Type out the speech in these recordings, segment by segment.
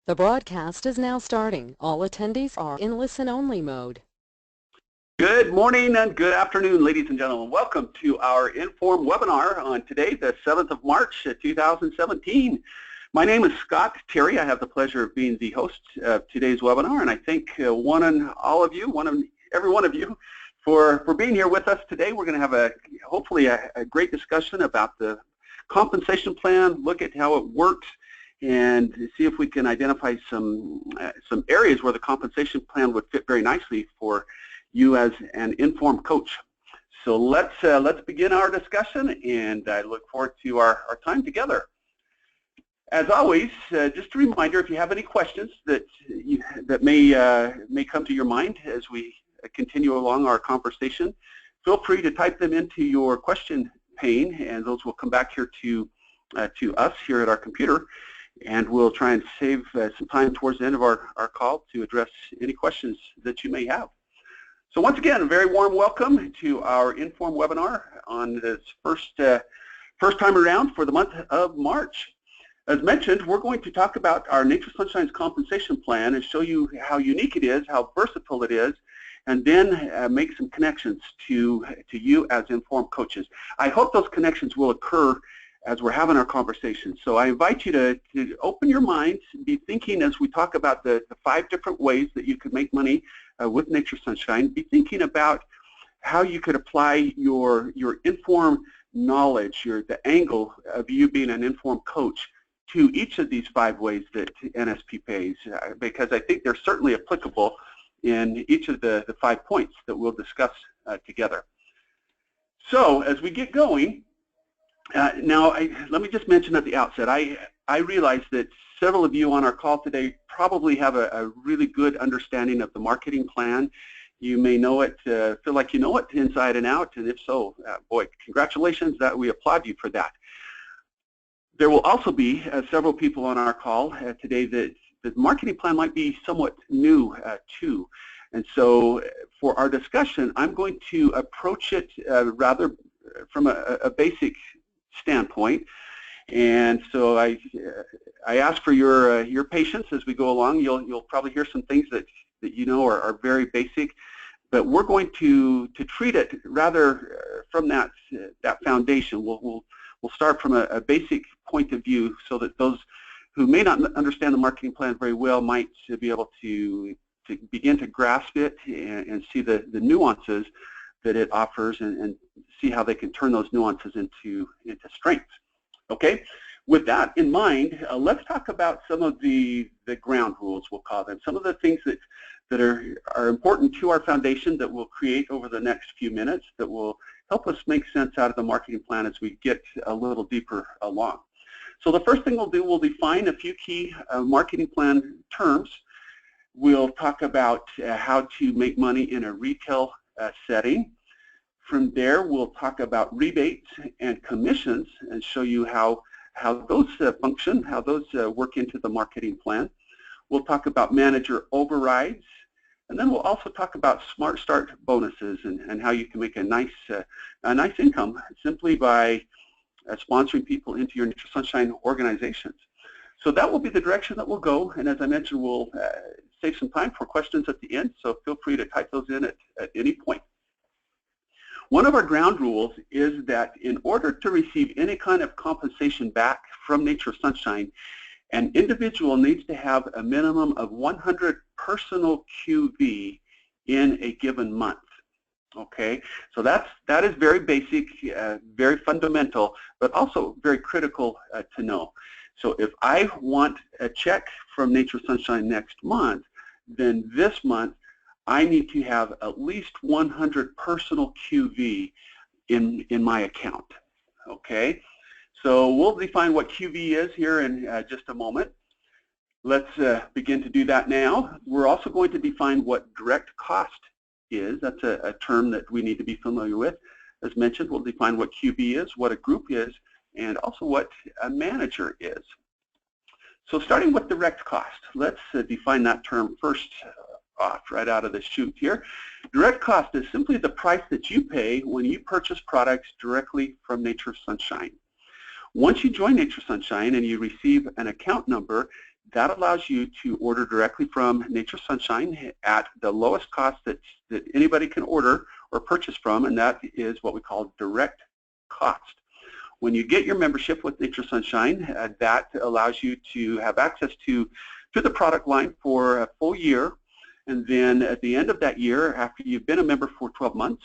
The broadcast is now starting. All attendees are in listen-only mode. Good morning and good afternoon, ladies and gentlemen. Welcome to our IN.FORM webinar on today, the 7th of March, 2017. My name is Scott Terry. I have the pleasure of being the host of today's webinar, and I thank every one of you for being here with us today. We're going to have hopefully a great discussion about the compensation plan, look at how it works, and see if we can identify some areas where the compensation plan would fit very nicely for you as an IN.FORM coach. So let's begin our discussion, and I look forward to our time together. As always, just a reminder, if you have any questions that may come to your mind as we continue along our conversation, feel free to type them into your question pane, and those will come back here to us here at our computer, and we'll try and save some time towards the end of our call to address any questions that you may have. So once again, a very warm welcome to our IN.FORM webinar on this first time around for the month of March. As mentioned, we're going to talk about our Nature Sunshine's compensation plan and show you how unique it is, how versatile it is, and then make some connections to you as IN.FORM coaches. I hope those connections will occur as we're having our conversation. So I invite you to open your minds, be thinking as we talk about the 5 different ways that you could make money with Nature Sunshine. Be thinking about how you could apply your IN.FORM knowledge, the angle of you being an IN.FORM coach to each of these 5 ways that NSP pays, because I think they're certainly applicable in each of the 5 points that we'll discuss together. So as we get going, now, let me just mention at the outset, I realize that several of you on our call today probably have a really good understanding of the marketing plan. You may know it, feel like you know it inside and out, and if so, boy, congratulations, we applaud you for that. There will also be several people on our call today that the marketing plan might be somewhat new too. And so for our discussion, I'm going to approach it rather from a basic standpoint, and so I ask for your patience as we go along. You'll probably hear some things that you know are very basic, but we're going to treat it rather from that foundation. We'll start from a basic point of view so that those who may not understand the marketing plan very well might be able to begin to grasp it and see the nuances that it offers, and see how they can turn those nuances into strengths. Okay, with that in mind, let's talk about some of the ground rules, we'll call them, some of the things that are important to our foundation that we'll create over the next few minutes that will help us make sense out of the marketing plan as we get a little deeper along. So the first thing we'll do, we'll define a few key marketing plan terms. We'll talk about how to make money in a retail setting. From there, we'll talk about rebates and commissions and show you how those function, how those work into the marketing plan. We'll talk about manager overrides, and then we'll also talk about Smart Start bonuses and how you can make a nice income simply by sponsoring people into your Nature Sunshine organizations. So that will be the direction that we'll go, and as I mentioned, we'll save some time for questions at the end, so feel free to type those in at any point. One of our ground rules is that in order to receive any kind of compensation back from Nature Sunshine, an individual needs to have a minimum of 100 personal QV in a given month. Okay, so that is very basic, very fundamental, but also very critical to know. So if I want a check from Nature Sunshine next month, then this month I need to have at least 100 personal QV in my account. Okay, so we'll define what QV is here in just a moment. Let's begin to do that now. We're also going to define what direct cost is. That's a term that we need to be familiar with. As mentioned, we'll define what QV is, what a group is, and also what a manager is. So starting with direct cost, let's define that term first off right out of the chute here. Direct cost is simply the price that you pay when you purchase products directly from Nature Sunshine. Once you join Nature Sunshine and you receive an account number, that allows you to order directly from Nature's Sunshine at the lowest cost that anybody can order or purchase from, and that is what we call direct cost. When you get your membership with Nature's Sunshine, that allows you to have access to the product line for a full year. And then at the end of that year, after you've been a member for 12 months,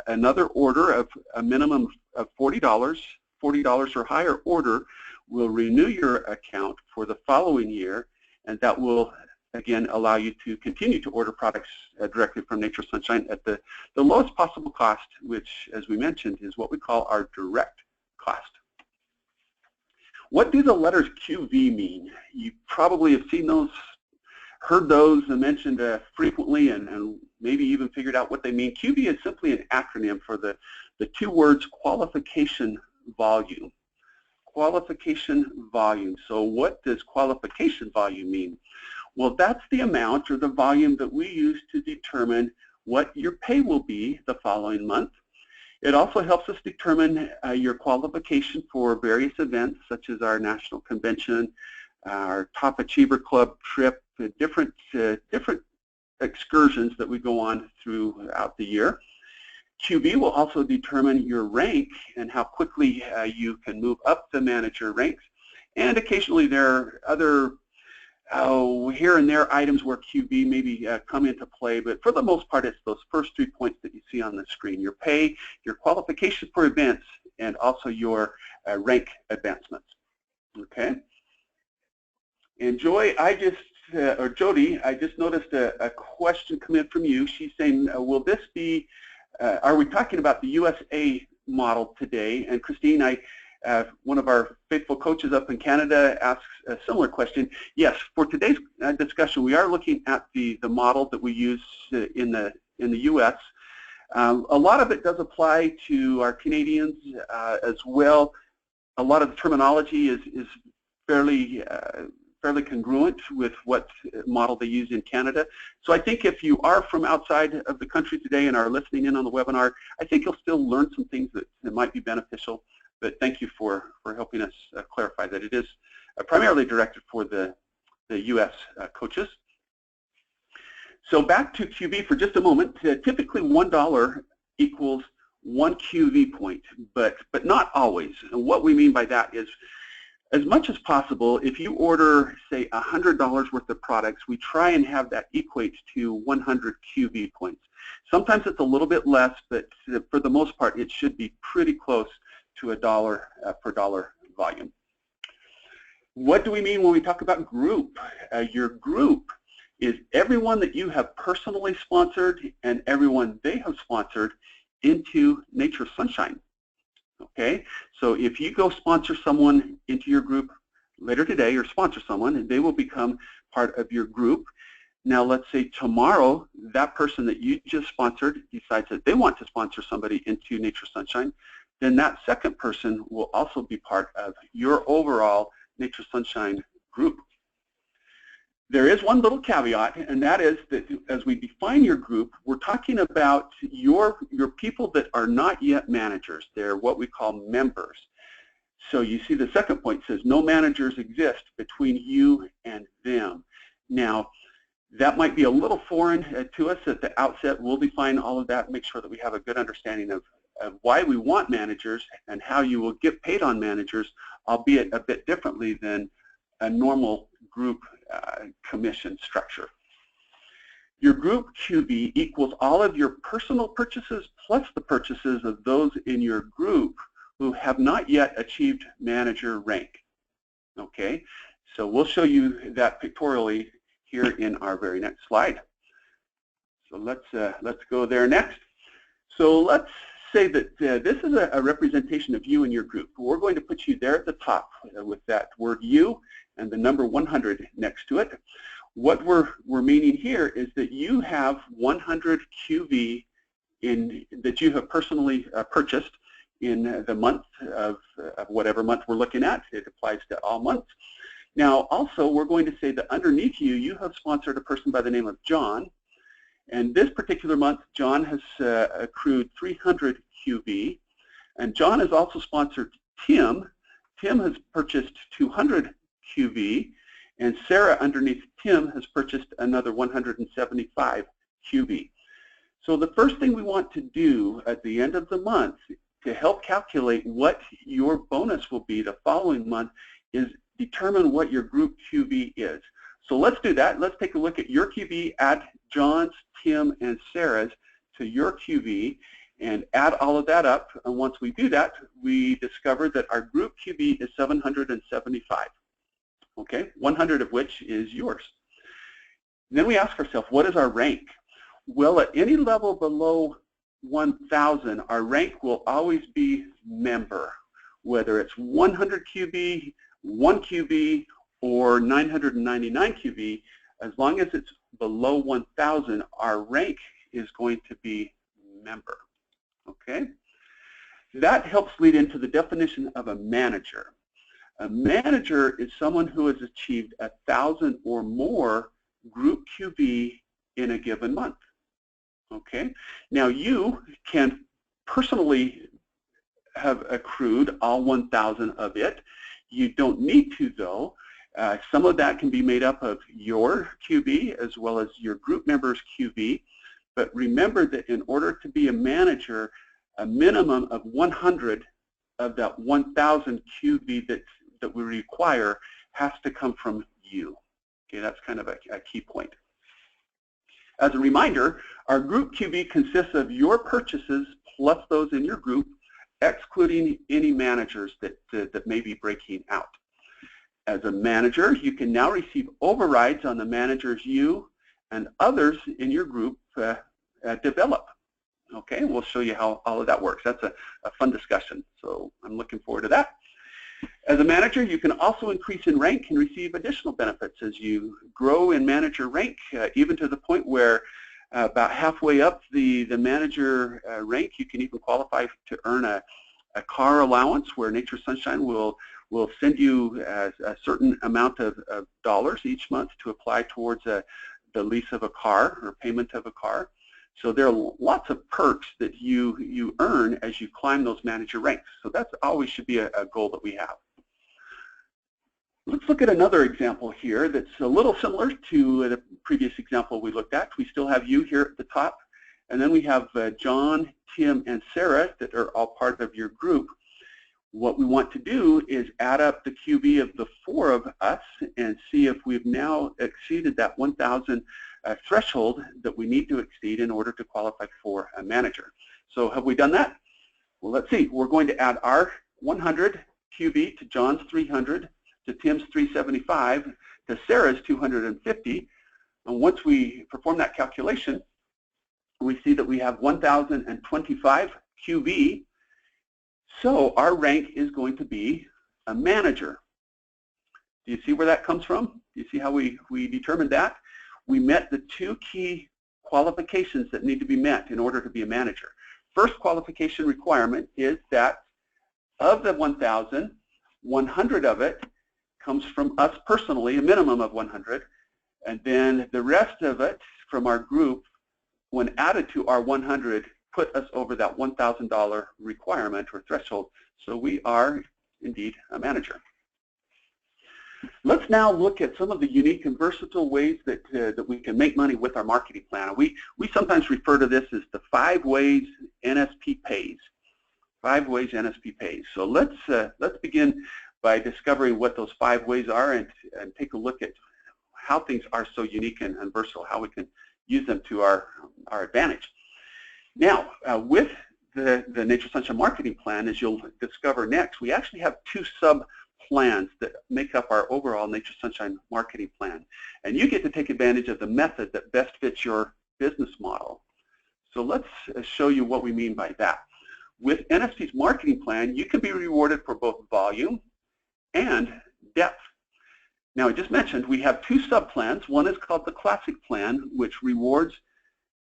another order of a minimum of $40 or higher order will renew your account for the following year, and that will again allow you to continue to order products directly from Nature's Sunshine at the lowest possible cost, which, as we mentioned, is what we call our direct cost. What do the letters QV mean? You probably have seen those, heard those mentioned frequently, and maybe even figured out what they mean. QV is simply an acronym for the two words qualification volume. Qualification volume. So what does qualification volume mean? Well, that's the amount or the volume that we use to determine what your pay will be the following month. It also helps us determine your qualification for various events, such as our national convention, our Top Achiever Club trip, different excursions that we go on throughout the year. QV will also determine your rank and how quickly you can move up the manager ranks. And occasionally there are other here and there items where QV maybe come into play, but for the most part it's those first 3 points that you see on the screen: your pay, your qualification for events, and also your rank advancements. Okay. And Joy, Jody, I just noticed a question come in from you. She's saying, will this be, are we talking about the USA model today? And Christine, one of our faithful coaches up in Canada, asks a similar question. Yes, for today's discussion, we are looking at the model that we use in the US. A lot of it does apply to our Canadians as well. A lot of the terminology is fairly congruent with what model they use in Canada. So I think if you are from outside of the country today and are listening in on the webinar, I think you'll still learn some things that might be beneficial. But thank you for helping us clarify that it is primarily directed for the US coaches. So back to QV for just a moment. Typically $1 equals 1 QV point, but not always. And what we mean by that is, as much as possible, if you order, say, $100 worth of products, we try and have that equate to 100 QV points. Sometimes it's a little bit less, but for the most part, it should be pretty close to $1 per dollar volume. What do we mean when we talk about group? Your group is everyone that you have personally sponsored and everyone they have sponsored into Nature's Sunshine. Okay, so if you go sponsor someone into your group later today, or sponsor someone, and they will become part of your group. Now let's say tomorrow that person that you just sponsored decides that they want to sponsor somebody into Nature's Sunshine, then that second person will also be part of your overall Nature's Sunshine group. There is one little caveat, and that is that as we define your group, we're talking about your people that are not yet managers. They're what we call members. So you see the second point says no managers exist between you and them. Now, that might be a little foreign to us at the outset. We'll define all of that, make sure that we have a good understanding of why we want managers and how you will get paid on managers, albeit a bit differently than a normal group commission structure. Your group QV equals all of your personal purchases plus the purchases of those in your group who have not yet achieved manager rank. Okay, so we'll show you that pictorially here in our very next slide. So let's go there next. So let's say that this is a representation of you and your group. We're going to put you there at the top with that word you and the number 100 next to it. What we're meaning here is that you have 100 QV that you have personally purchased in the month of whatever month we're looking at. It applies to all months. Now also we're going to say that underneath you have sponsored a person by the name of John, and this particular month John has accrued 300 QV, and John has also sponsored Tim. Tim has purchased 200 QV, And Sarah, underneath Tim, has purchased another 175 QB. So the first thing we want to do at the end of the month to help calculate what your bonus will be the following month is determine what your group QB is. So let's do that. Let's take a look at your QB, add John's, Tim, and Sarah's to your QB, and add all of that up. And once we do that, we discover that our group QB is 775. Okay, 100 of which is yours. Then we ask ourselves, what is our rank? Well, at any level below 1,000, our rank will always be member, whether it's 100 QB, 1 QB, or 999 QB. As long as it's below 1,000, our rank is going to be member. Okay? That helps lead into the definition of a manager. A manager is someone who has achieved 1,000 or more group QB in a given month. Okay? Now you can personally have accrued all 1,000 of it. You don't need to, though. Some of that can be made up of your QB as well as your group members' QB. But remember that in order to be a manager, a minimum of 100 of that 1,000 QB that we require has to come from you. Okay, that's kind of a key point. As a reminder, our group QB consists of your purchases plus those in your group, excluding any managers that may be breaking out. As a manager, you can now receive overrides on the managers you and others in your group develop. Okay, we'll show you how all of that works. That's a fun discussion, so I'm looking forward to that. As a manager, you can also increase in rank and receive additional benefits as you grow in manager rank, even to the point where about halfway up the manager rank, you can even qualify to earn a car allowance where Nature Sunshine will send you a certain amount of dollars each month to apply towards the lease of a car or payment of a car. So there are lots of perks that you earn as you climb those manager ranks. So that's always should be a goal that we have. Let's look at another example here that's a little similar to the previous example we looked at. We still have you here at the top, and then we have John, Tim, and Sarah that are all part of your group. What we want to do is add up the QB of the 4 of us and see if we've now exceeded that 1,000 threshold that we need to exceed in order to qualify for a manager. So have we done that? Well, let's see. We're going to add our 100 QB to John's 300, to Tim's 375, to Sarah's 250. And once we perform that calculation, we see that we have 1,025 QB. So our rank is going to be a manager. Do you see where that comes from? Do you see how we determined that? We met the 2 key qualifications that need to be met in order to be a manager. First qualification requirement is that of the 1,000, 100 of it comes from us personally, a minimum of 100, and then the rest of it from our group, when added to our 100, put us over that $1,000 requirement or threshold. So we are indeed a manager. Let's now look at some of the unique and versatile ways that we can make money with our marketing plan. We sometimes refer to this as the 5 ways NSP pays. 5 ways NSP pays. So let's begin by discovering what those 5 ways are and take a look at how things are so unique and versatile, how we can use them to our advantage. Now, with the Nature Sunshine Marketing Plan, as you'll discover next, we actually have 2 sub-plans that make up our overall Nature Sunshine Marketing Plan. And you get to take advantage of the method that best fits your business model. So let's show you what we mean by that. With NFC's marketing plan, you can be rewarded for both volume and depth. Now, I just mentioned we have 2 sub-plans. One is called the Classic Plan, which rewards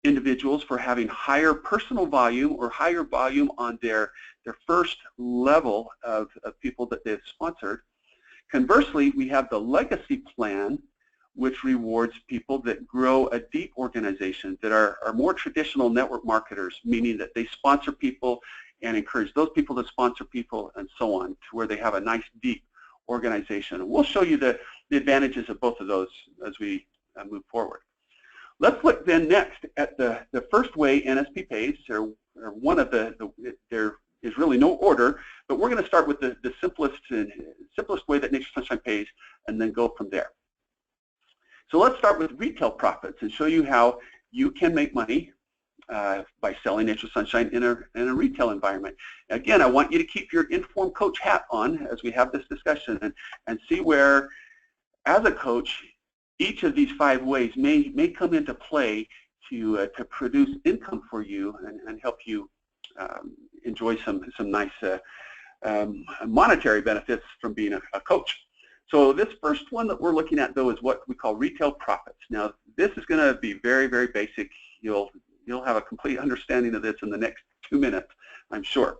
individuals for having higher personal volume or higher volume on their first level of people that they've sponsored. Conversely, we have the Legacy Plan, which rewards people that grow a deep organization, that are more traditional network marketers, meaning that they sponsor people and encourage those people to sponsor people and so on, to where they have a nice deep organization. And we'll show you the the advantages of both of those as we move forward. Let's look then next at the first way NSP pays, or one of there is really no order, but we're going to start with the simplest way that Nature's Sunshine pays and then go from there. So let's start with retail profits and show you how you can make money by selling Nature's Sunshine in a retail environment. Again, I want you to keep your IN.FORM coach hat on as we have this discussion and see where, as a coach, each of these 5 ways may come into play to produce income for you and help you enjoy some nice monetary benefits from being a coach. So this first one that we're looking at, though, is what we call retail profits. Now, this is going to be very, very basic. You'll have a complete understanding of this in the next 2 minutes, I'm sure.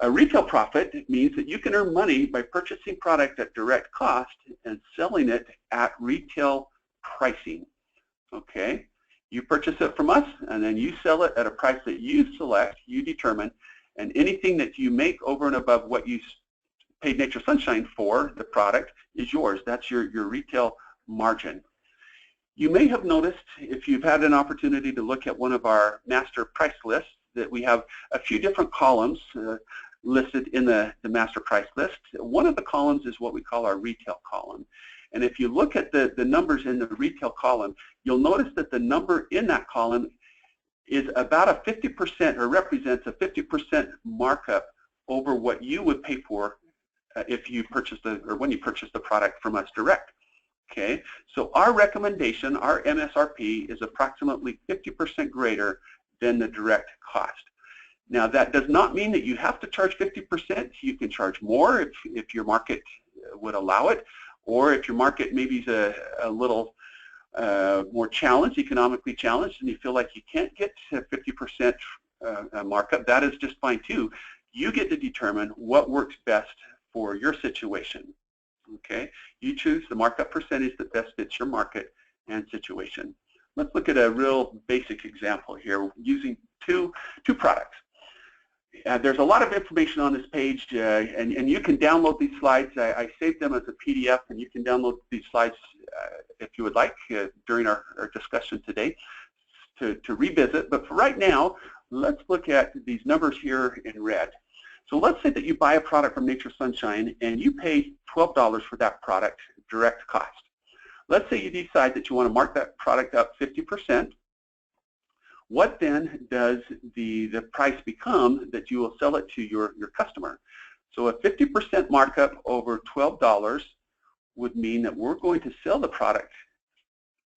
A retail profit means that you can earn money by purchasing product at direct cost and selling it at retail pricing. Okay? You purchase it from us, and then you sell it at a price that you select, you determine, and anything that you make over and above what you paid Nature's Sunshine for, the product, is yours. That's your retail margin. You may have noticed, if you've had an opportunity to look at one of our master price lists, that we have a few different columns listed in the master price list. One of the columns is what we call our retail column. And if you look at the numbers in the retail column, you'll notice that the number in that column is about a 50%, or represents a 50% markup over what you would pay for if you purchased when you purchased the product from us direct. Okay, so our recommendation, our MSRP, is approximately 50% greater than the direct cost. Now, that does not mean that you have to charge 50%. You can charge more if your market would allow it, or if your market maybe is a little more challenged, economically challenged, and you feel like you can't get to 50% markup, that is just fine too. You get to determine what works best for your situation. Okay, you choose the markup percentage that best fits your market and situation. Let's look at a real basic example here using two products. There's a lot of information on this page, and you can download these slides. I saved them as a PDF, and you can download these slides if you would like during our discussion today to revisit. But for right now, let's look at these numbers here in red. So let's say that you buy a product from Nature's Sunshine and you pay $12 for that product, direct cost. Let's say you decide that you want to mark that product up 50%. What then does the price become that you will sell it to your customer? So a 50% markup over $12 would mean that we're going to sell the product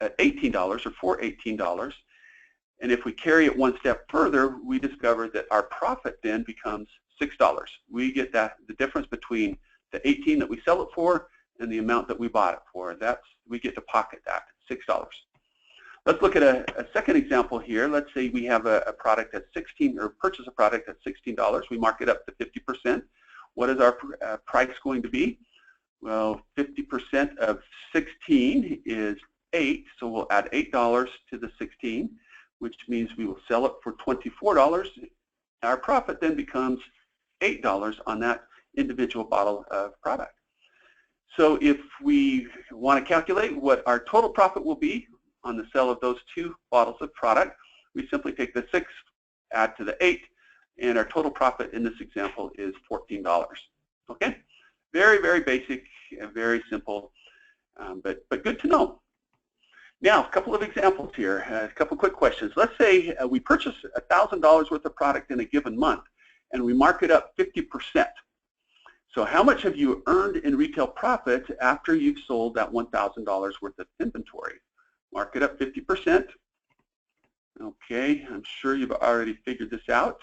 at $18 or for $18. And if we carry it one step further, we discover that our profit then becomes $6. We get the difference between the $18 that we sell it for and the amount that we bought it for. We get to pocket that, $6. Let's look at a second example here. Let's say we have a product at $16, or purchase a product at $16. We mark it up to 50%. What is our price going to be? Well, 50% of 16 is 8, so we'll add $8 to the 16, which means we will sell it for $24. Our profit then becomes $8 on that individual bottle of product. So if we want to calculate what our total profit will be on the sale of those 2 bottles of product, we simply take the 6, add to the 8, and our total profit in this example is $14. Okay? Very, very basic and very simple, but good to know. Now, a couple of examples here, a couple quick questions. Let's say we purchase $1,000 worth of product in a given month, and we mark it up 50%. So how much have you earned in retail profit after you've sold that $1,000 worth of inventory? Mark it up 50%. Okay, I'm sure you've already figured this out.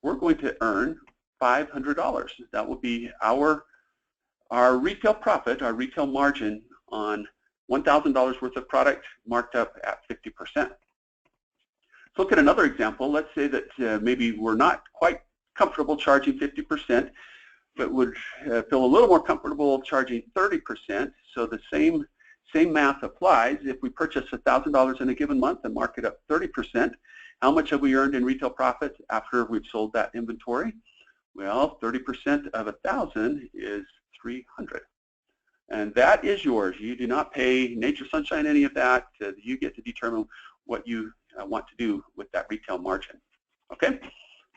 We're going to earn $500. That will be our retail profit, our retail margin on $1,000 worth of product marked up at 50%. Let's look at another example. Let's say that maybe we're not quite comfortable charging 50%, but would feel a little more comfortable charging 30%. So the same math applies. If we purchase $1,000 in a given month and mark it up 30%, how much have we earned in retail profit after we've sold that inventory? Well, 30% of 1,000 is 300. And that is yours. You do not pay Nature Sunshine any of that. You get to determine what you want to do with that retail margin. Okay?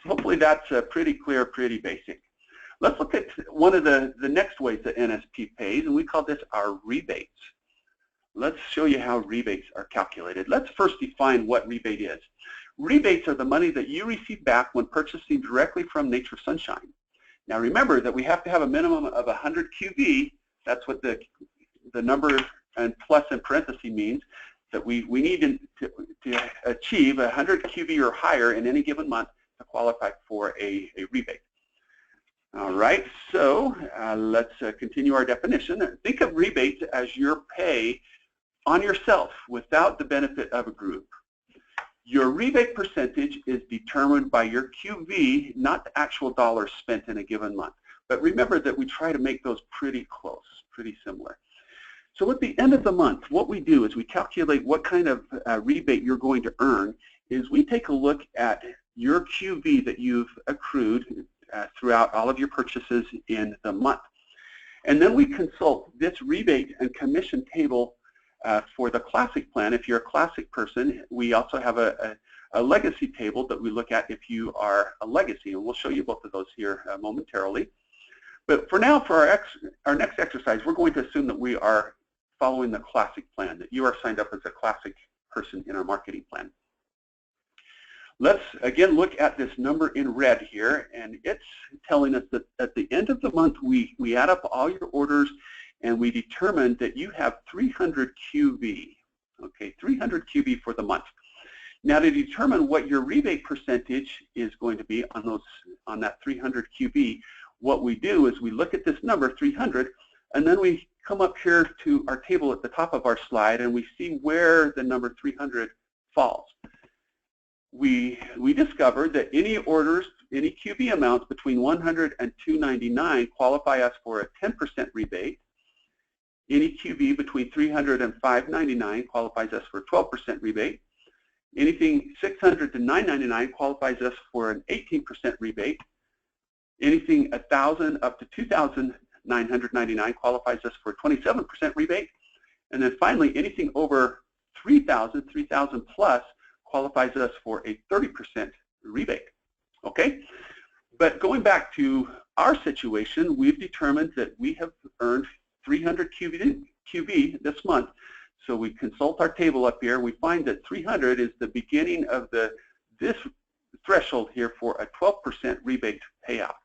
So hopefully that's pretty clear, pretty basic. Let's look at one of the next ways that NSP pays, and we call this our rebates. Let's show you how rebates are calculated. Let's first define what rebate is. Rebates are the money that you receive back when purchasing directly from Nature Sunshine. Now remember that we have to have a minimum of 100 QV. That's what the number and plus in parentheses means, that we need to achieve 100 QV or higher in any given month to qualify for a rebate. All right, so let's continue our definition. Think of rebates as your pay on yourself without the benefit of a group. Your rebate percentage is determined by your QV, not the actual dollars spent in a given month. But remember that we try to make those pretty close, pretty similar. So at the end of the month, what we do is we calculate what kind of rebate you're going to earn. Is we take a look at your QV that you've accrued throughout all of your purchases in the month. And then we consult this rebate and commission table for the Classic plan. If you're a Classic person, we also have a Legacy table that we look at if you are a Legacy, and we'll show you both of those here momentarily. But for now, for our next exercise, we're going to assume that we are following the Classic plan, that you are signed up as a Classic person in our marketing plan. Let's again look at this number in red here, and it's telling us that at the end of the month, we add up all your orders and we determine that you have 300 QV, okay, 300 QV for the month. Now to determine what your rebate percentage is going to be on that 300 QV, what we do is we look at this number, 300, and then we come up here to our table at the top of our slide and we see where the number 300 falls. We discovered that any orders, any QV amounts between 100 and 299 qualify us for a 10% rebate. Any QV between 300 and 599 qualifies us for a 12% rebate. Anything 600 to 999 qualifies us for an 18% rebate. Anything 1,000 up to 2,999 qualifies us for a 27% rebate. And then finally, anything over 3,000 plus qualifies us for a 30% rebate. Okay? But going back to our situation, we've determined that we have earned 300 QV this month. So we consult our table up here. We find that 300 is the beginning of this threshold here for a 12% rebate payout.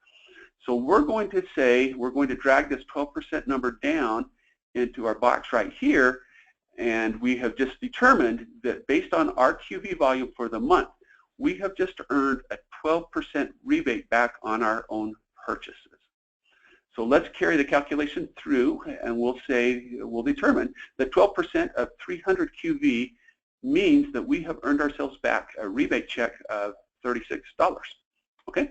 So we're going to say, we're going to drag this 12% number down into our box right here, and we have just determined that based on our QV volume for the month, we have just earned a 12% rebate back on our own purchases. So let's carry the calculation through, and we'll determine that 12% of 300 QV means that we have earned ourselves back a rebate check of $36. Okay?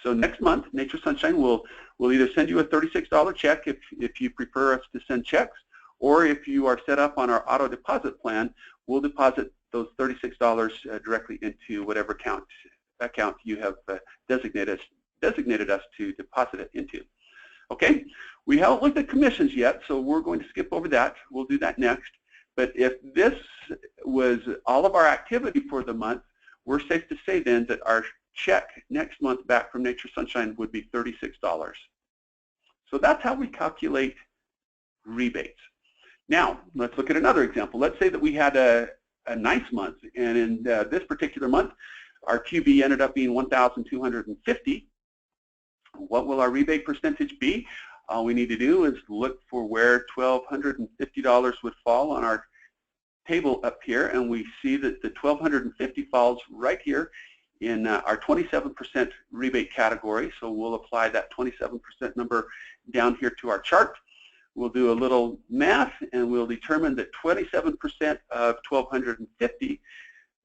So next month, Nature Sunshine will either send you a $36 check if you prefer us to send checks, or if you are set up on our auto deposit plan, we'll deposit those $36 directly into whatever account you have designated us to deposit it into. Okay, we haven't looked at commissions yet, so we're going to skip over that. We'll do that next. But if this was all of our activity for the month, we're safe to say then that our check next month back from Nature Sunshine would be $36. So that's how we calculate rebates. Now, let's look at another example. Let's say that we had a nice month, and in this particular month, our QV ended up being 1,250. What will our rebate percentage be? All we need to do is look for where $1,250 would fall on our table up here, and we see that the $1,250 falls right here in our 27% rebate category. So we'll apply that 27% number down here to our chart. We'll do a little math, and we'll determine that 27% of $1,250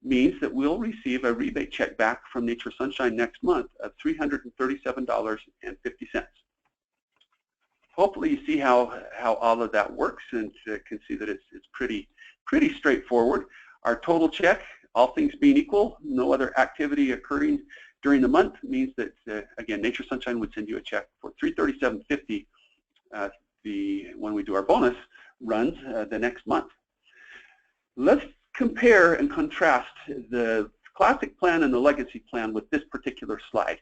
means that we'll receive a rebate check back from Nature Sunshine next month of $337.50. Hopefully you see how all of that works, and can see that it's pretty straightforward. Our total check, all things being equal, no other activity occurring during the month, means that again, Nature Sunshine would send you a check for $337.50 when we do our bonus runs the next month. Let's compare and contrast the classic plan and the legacy plan with this particular slide.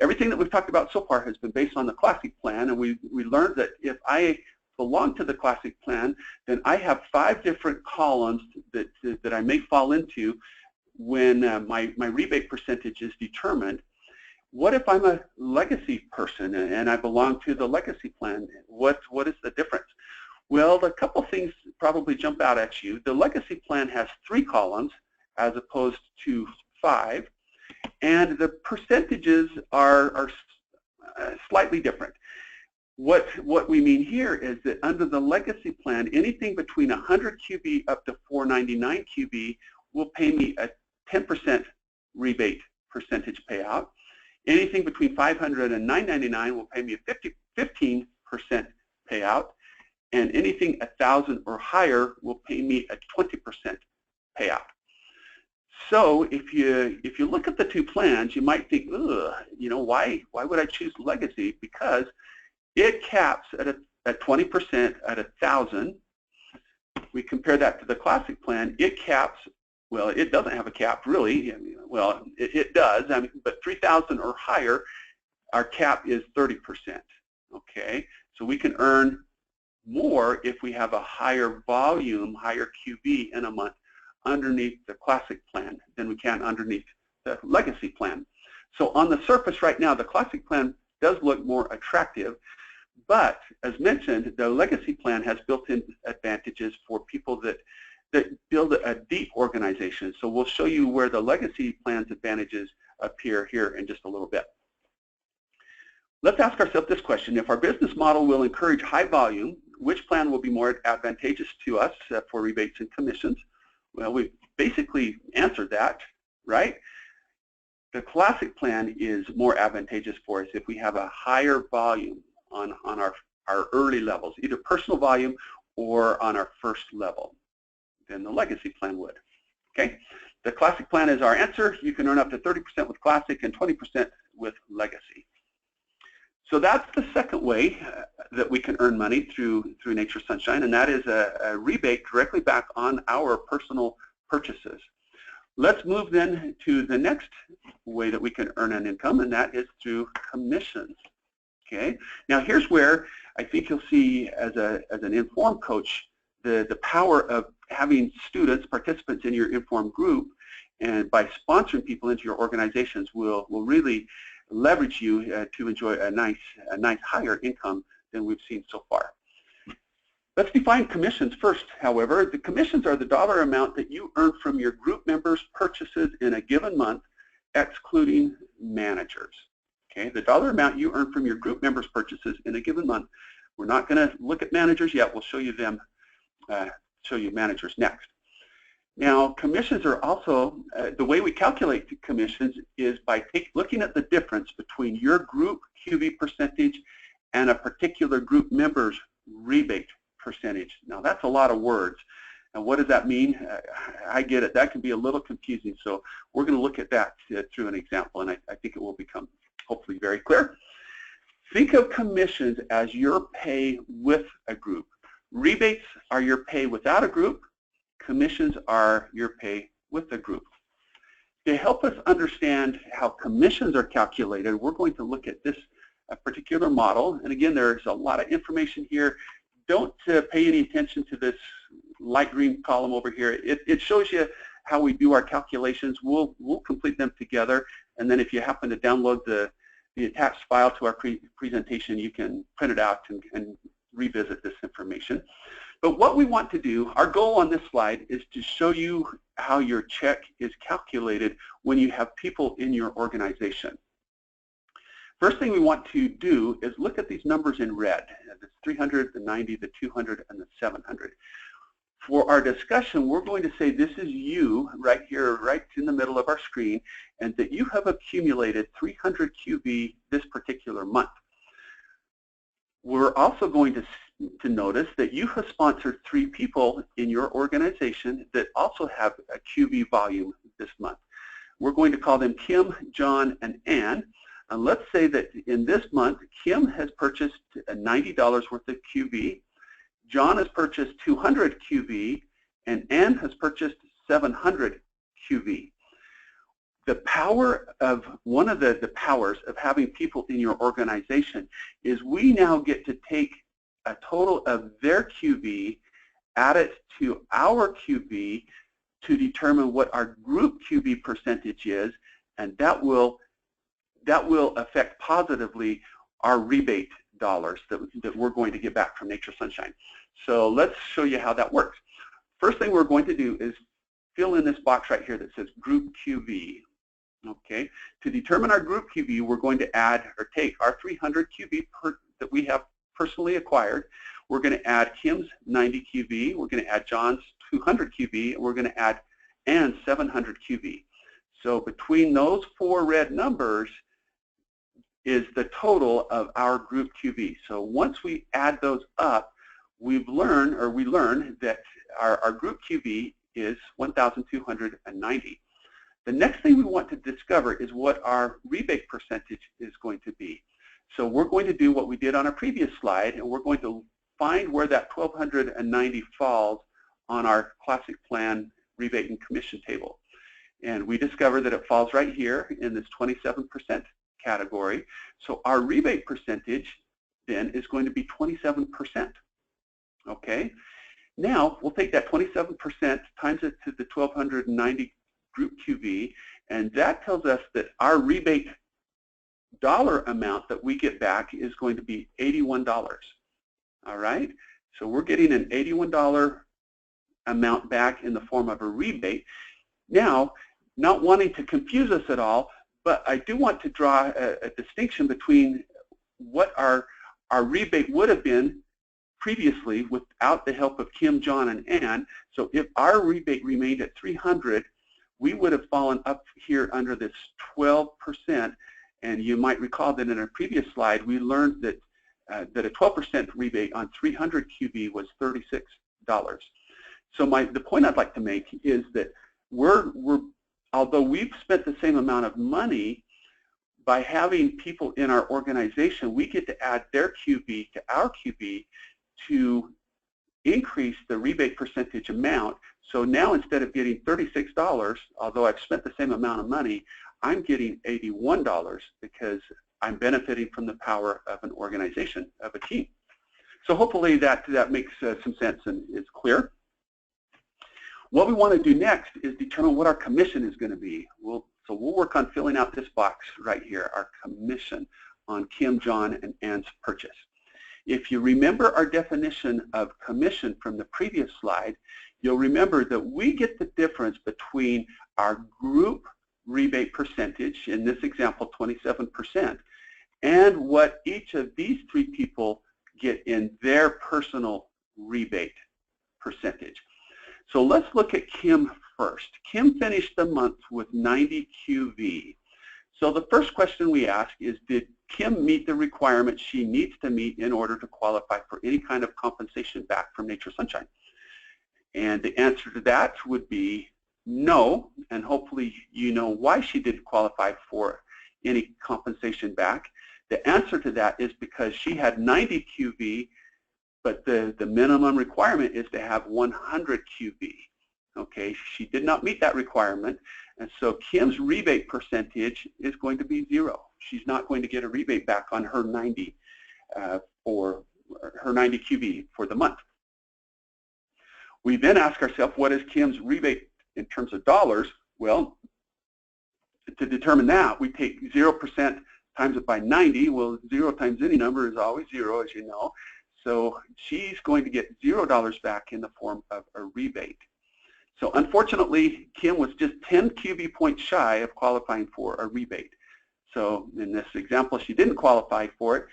Everything that we've talked about so far has been based on the classic plan, and we learned that if I belong to the classic plan, then I have 5 different columns that I may fall into when my rebate percentage is determined. What if I'm a legacy person and I belong to the legacy plan? What is the difference? Well, a couple things probably jump out at you. The legacy plan has 3 columns as opposed to 5, and the percentages are slightly different. What we mean here is that under the legacy plan, anything between 100 QB up to 499 QB will pay me a 10% rebate percentage payout. Anything between 500 and 999 will pay me a 15% payout, and anything 1,000 or higher will pay me a 20% payout. So if you look at the 2 plans, you might think, ugh, you know, why would I choose legacy? Because it caps at 20% at 1,000. We compare that to the classic plan. It caps, well, it doesn't have a cap really. Well, it does. I mean, but 3,000 or higher, our cap is 30%. Okay, so we can earn more if we have a higher volume, higher QB in a month underneath the classic plan than we can underneath the legacy plan. So on the surface right now, the classic plan does look more attractive, but as mentioned, the legacy plan has built-in advantages for people that build a deep organization. So we'll show you where the legacy plan's advantages appear here in just a little bit. Let's ask ourselves this question. If our business model will encourage high volume, which plan will be more advantageous to us for rebates and commissions? Well, we've basically answered that, right? The classic plan is more advantageous for us if we have a higher volume on our early levels, either personal volume or on our first level than the legacy plan would. Okay? The classic plan is our answer. You can earn up to 30% with classic and 20% with legacy. So that's the second way that we can earn money through Nature Sunshine, and that is a rebate directly back on our personal purchases. Let's move then to the next way that we can earn an income, and that is through commissions. Okay. Now here's where I think you'll see as an IN.FORM coach the power of having students, participants in your IN.FORM group, and by sponsoring people into your organizations will really leverage you to enjoy a nice higher income than we've seen so far. Let's define commissions first, however. The commissions are the dollar amount that you earn from your group members' purchases in a given month, excluding managers. Okay, the dollar amount you earn from your group members' purchases in a given month. We're not going to look at managers yet. We'll show you them, show you managers next. Now, commissions are also, the way we calculate the commissions is by looking at the difference between your group QB percentage and a particular group member's rebate percentage. Now, that's a lot of words. And what does that mean? I get it. That can be a little confusing. So we're going to look at that through an example, and I think it will become hopefully very clear. Think of commissions as your pay with a group. Rebates are your pay without a group. Commissions are your pay with a group. To help us understand how commissions are calculated, we're going to look at this particular model. And again, there's a lot of information here. Don't pay any attention to this light green column over here. It shows you how we do our calculations. We'll complete them together. And then if you happen to download the attached file to our presentation, you can print it out and revisit this information. But what we want to do, our goal on this slide is to show you how your check is calculated when you have people in your organization. First thing we want to do is look at these numbers in red, the 300, the 90, the 200, and the 700. For our discussion, we're going to say this is you right here, right in the middle of our screen, and that you have accumulated 300 QB this particular month. We're also going to notice that you have sponsored 3 people in your organization that also have a QB volume this month. We're going to call them Kim, John, and Ann. And let's say that in this month, Kim has purchased $90 worth of QV, John has purchased 200 QV, and Ann has purchased 700 QV. The power of, one of the powers of having people in your organization is we now get to take a total of their QV, add it to our QV to determine what our group QV percentage is, and that will affect positively our rebate dollars that we're going to get back from Nature Sunshine. So let's show you how that works. First thing we're going to do is fill in this box right here that says group QV. Okay, to determine our group QV, we're going to add or take our 300 QV that we have personally acquired. We're going to add Kim's 90 QV, we're going to add John's 200 QV, and we're going to add Ann's 700 QV. So between those four red numbers is the total of our group QV. So once we add those up, we learn that our group QV is 1,290. The next thing we want to discover is what our rebate percentage is going to be. So we're going to do what we did on our previous slide, and we're going to find where that 1,290 falls on our classic plan rebate and commission table. And we discovered that it falls right here in this 27% category. So our rebate percentage then is going to be 27%. Okay? Now we'll take that 27%, times it to the 1,290 group QV, and that tells us that our rebate dollar amount that we get back is going to be $81. All right? So we're getting an $81 amount back in the form of a rebate. Now, not wanting to confuse us at all, but I do want to draw a distinction between what our rebate would have been previously without the help of Kim, John, and Ann. So if our rebate remained at 300, we would have fallen up here under this 12%, and you might recall that in a previous slide we learned that that a 12% rebate on 300 QV was $36. So the point I'd like to make is that although we've spent the same amount of money, by having people in our organization, we get to add their QV to our QV to increase the rebate percentage amount. So now instead of getting $36, although I've spent the same amount of money, I'm getting $81 because I'm benefiting from the power of an organization, of a team. So hopefully that makes some sense and is clear. What we want to do next is determine what our commission is going to be. So we'll work on filling out this box right here, our commission on Kim, John, and Ann's purchase. If you remember our definition of commission from the previous slide, you'll remember that we get the difference between our group rebate percentage, in this example 27%, and what each of these three people get in their personal rebate percentage. So let's look at Kim first. Kim finished the month with 90 QV. So the first question we ask is, did Kim meet the requirements she needs to meet in order to qualify for any kind of compensation back from Nature Sunshine? And the answer to that would be no, and hopefully you know why she didn't qualify for any compensation back. The answer to that is because she had 90 QV, but the minimum requirement is to have 100 QV. Okay, she did not meet that requirement, and so Kim's rebate percentage is going to be 0. She's not going to get a rebate back on her 90 for her 90 QV for the month. We then ask ourselves, what is Kim's rebate in terms of dollars? Well, to determine that, we take 0% times it by 90. Well, 0 times any number is always 0, as you know. So she's going to get $0 back in the form of a rebate. So unfortunately, Kim was just 10 QV points shy of qualifying for a rebate. So in this example, she didn't qualify for it,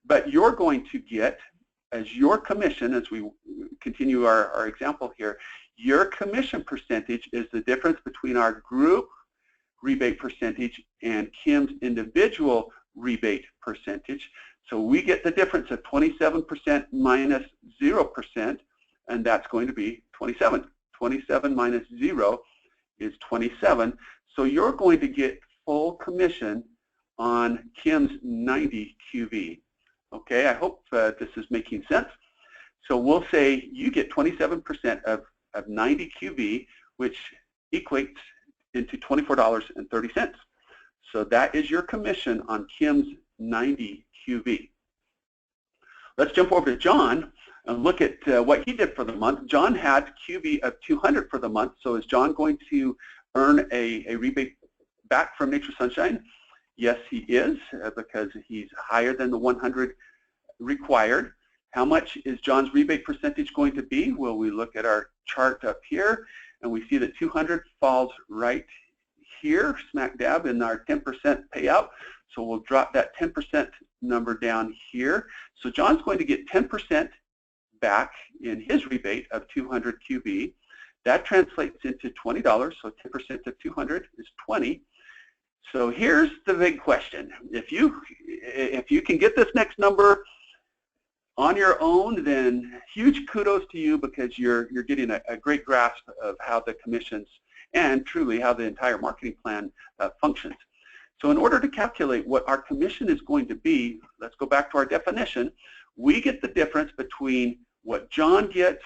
but you're going to get, as your commission, as we continue our example here, your commission percentage is the difference between our group rebate percentage and Kim's individual rebate percentage. So we get the difference of 27% minus 0%, and that's going to be 27. 27 minus 0 is 27. So you're going to get full commission on Kim's 90 QV. Okay, I hope this is making sense. So we'll say you get 27% of 90 QV, which equates into $24.30. So that is your commission on Kim's 90 QV. Let's jump over to John and look at what he did for the month. John had QV of 200 for the month. So is John going to earn a rebate back from Nature Sunshine? Yes, he is, because he's higher than the 100 required. How much is John's rebate percentage going to be? Well, we look at our chart up here, and we see that 200 falls right here, smack dab in our 10% payout. So we'll drop that 10% number down here. So John's going to get 10% back in his rebate of 200 QV. That translates into $20, so 10% of 200 is 20. So here's the big question. If you can get this next number on your own, then huge kudos to you, because you're getting a great grasp of how the commissions and truly how the entire marketing plan functions. So in order to calculate what our commission is going to be, let's go back to our definition. We get the difference between what John gets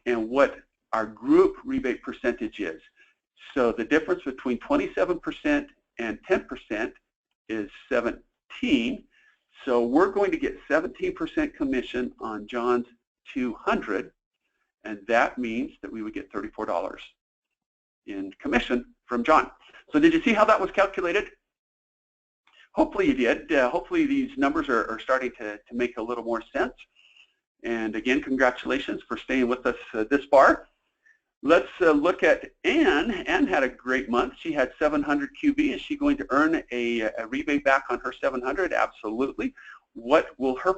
and what our group rebate percentage is. So the difference between 27% and 10% is 17. So we're going to get 17% commission on John's 200, and that means that we would get $34 in commission from John. So did you see how that was calculated? Hopefully you did. Hopefully these numbers are starting to make a little more sense. And again, congratulations for staying with us this far. Let's look at Ann. Ann had a great month. She had 700 QV. Is she going to earn a rebate back on her 700? Absolutely. What will her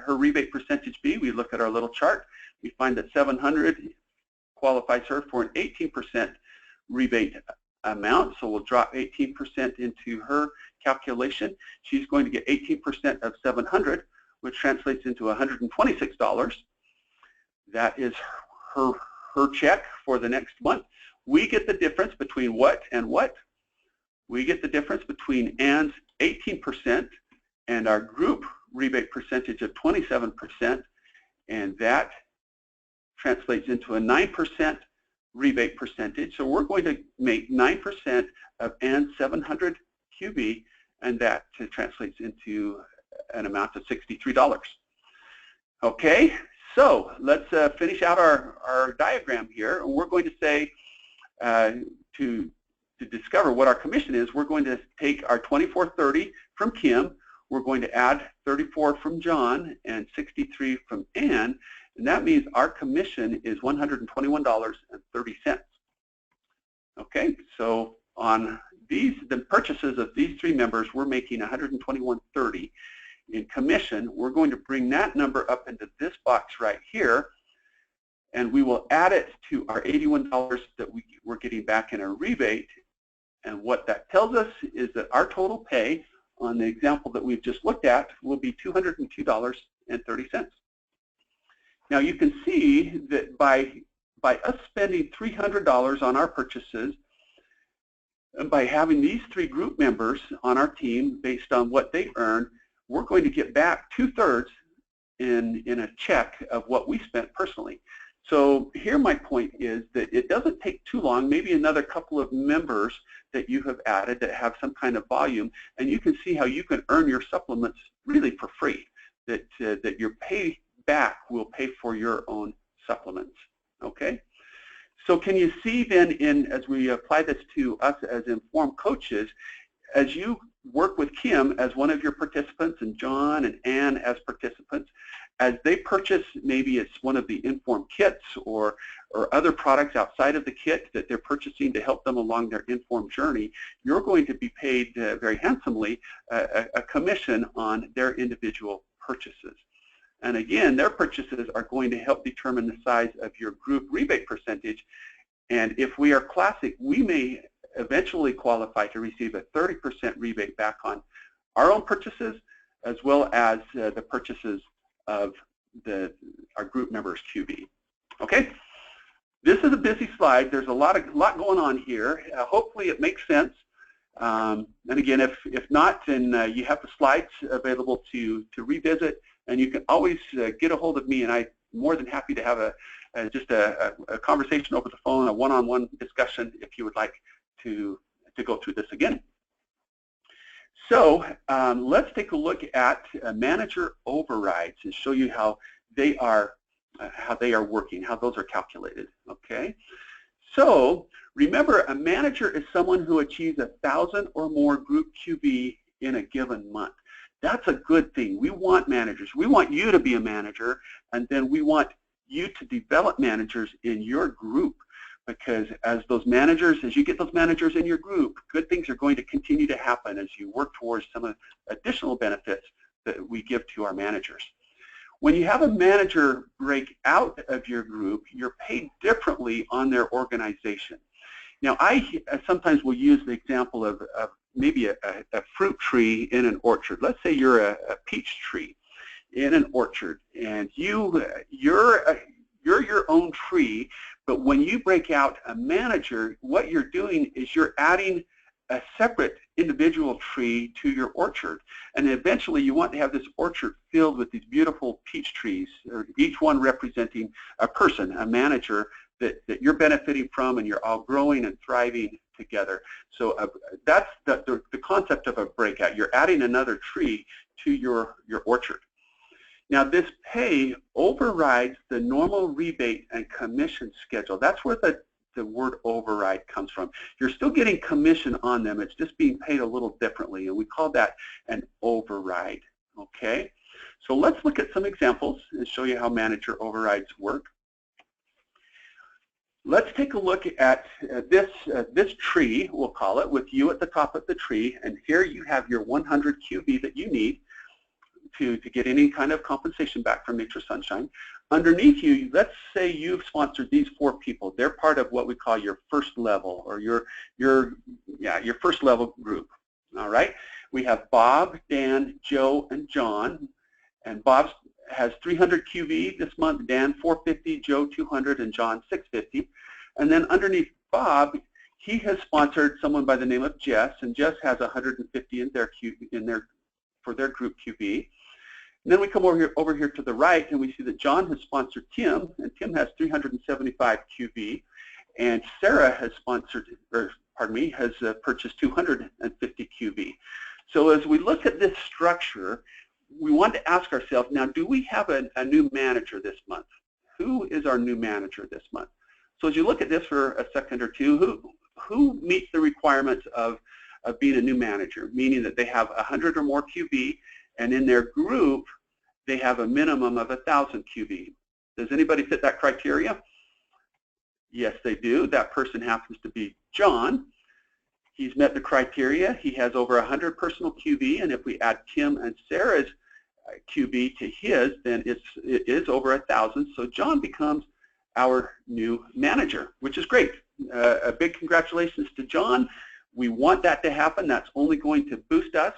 rebate percentage be? We look at our little chart. We find that 700 qualifies her for an 18% rebate amount. So we'll drop 18% into her calculation. She's going to get 18% of 700, which translates into $126. That is her check for the next month. We get the difference between what and what? We get the difference between Ann's 18% and our group rebate percentage of 27%, and that translates into a 9% rebate percentage. So we're going to make 9% of Ann's 700 QV, and that translates into an amount of $63. Okay. So let's finish out our diagram here. And we're going to say, to discover what our commission is, we're going to take our $24.30 from Kim, we're going to add $34 from John, and $63 from Ann, and that means our commission is $121.30. Okay, so on the purchases of these three members, we're making $121.30. in commission. We're going to bring that number up into this box right here, and we will add it to our $81 that we're getting back in a rebate. And what that tells us is that our total pay on the example that we've just looked at will be $202.30. Now you can see that by us spending $300 on our purchases, and by having these three group members on our team based on what they earn, we're going to get back 2/3 in a check of what we spent personally. So here my point is that it doesn't take too long, maybe another couple of members that you have added that have some kind of volume, and you can see how you can earn your supplements really for free, that your pay back will pay for your own supplements. Okay? So can you see then, as we apply this to us as IN.FORM coaches, as you work with Kim as one of your participants and John and Ann as participants, as they purchase, maybe it's one of the IN.FORM kits or other products outside of the kit that they're purchasing to help them along their IN.FORM journey, you're going to be paid very handsomely a commission on their individual purchases. And again, their purchases are going to help determine the size of your group rebate percentage. And if we are classic, we may eventually qualify to receive a 30% rebate back on our own purchases, as well as the purchases of our group members' QV. Okay, this is a busy slide. There's a lot going on here. Hopefully it makes sense. And again, if not, then you have the slides available to revisit, and you can always get a hold of me, and I'm more than happy to have just a conversation over the phone, a one-on-one discussion if you would like to go through this again. So let's take a look at manager overrides and show you how they are working, how those are calculated. Okay. So remember, a manager is someone who achieves 1,000 or more group QB in a given month. That's a good thing. We want managers. We want you to be a manager, and then we want you to develop managers in your group, because as you get those managers in your group, good things are going to continue to happen as you work towards some of the additional benefits that we give to our managers. When you have a manager break out of your group, you're paid differently on their organization. Now, I sometimes will use the example of maybe a fruit tree in an orchard. Let's say you're a peach tree in an orchard, and you're your own tree, but when you break out a manager, what you're doing is you're adding a separate individual tree to your orchard, and eventually you want to have this orchard filled with these beautiful peach trees, or each one representing a person, a manager that you're benefiting from, and you're all growing and thriving together. So that's the concept of a breakout. You're adding another tree to your orchard. Now, this pay overrides the normal rebate and commission schedule. That's where the word override comes from. You're still getting commission on them. It's just being paid a little differently, and we call that an override. Okay? So let's look at some examples and show you how manager overrides work. Let's take a look at this tree, we'll call it, with you at the top of the tree, and here you have your 100 QB that you need to get any kind of compensation back from Nature Sunshine. Underneath you, let's say you've sponsored these 4 people. They're part of what we call your first level, or your first level group. All right. We have Bob, Dan, Joe, and John, and Bob has 300 QB this month. Dan 450, Joe 200, and John 650. And then underneath Bob, he has sponsored someone by the name of Jess, and Jess has 150 for their group QB. And then we come over here to the right, and we see that John has sponsored Tim, and Tim has 375 QB, and Sarah has purchased 250 QB. So as we look at this structure, we want to ask ourselves, now, do we have a new manager this month? Who is our new manager this month? So as you look at this for a second or two, who meets the requirements of being a new manager, meaning that they have 100 or more QB, and in their group, they have a minimum of 1,000 QB. Does anybody fit that criteria? Yes, they do. That person happens to be John. He's met the criteria. He has over 100 personal QB, and if we add Tim and Sarah's QB to his, then it is over 1,000. So John becomes our new manager, which is great. A big congratulations to John. We want that to happen. That's only going to boost us.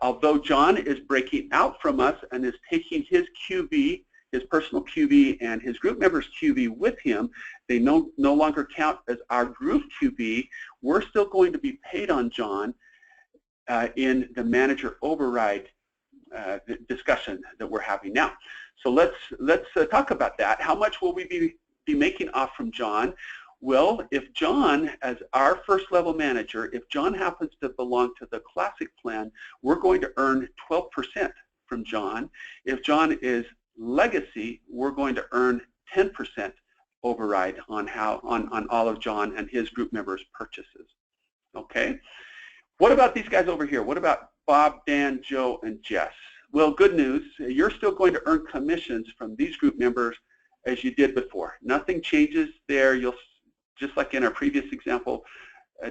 Although John is breaking out from us and is taking his QB, his personal QB, and his group members' QB with him, they no longer count as our group QB. We're still going to be paid on John in the manager override discussion that we're having now. So let's talk about that. How much will we be making off from John? Well, if John, as our first level manager, if John happens to belong to the classic plan, we're going to earn 12% from John. If John is legacy, we're going to earn 10% override on all of John and his group members' purchases. Okay? What about these guys over here? What about Bob, Dan, Joe, and Jess? Well, good news. You're still going to earn commissions from these group members as you did before. Nothing changes there. You'll, just like in our previous example,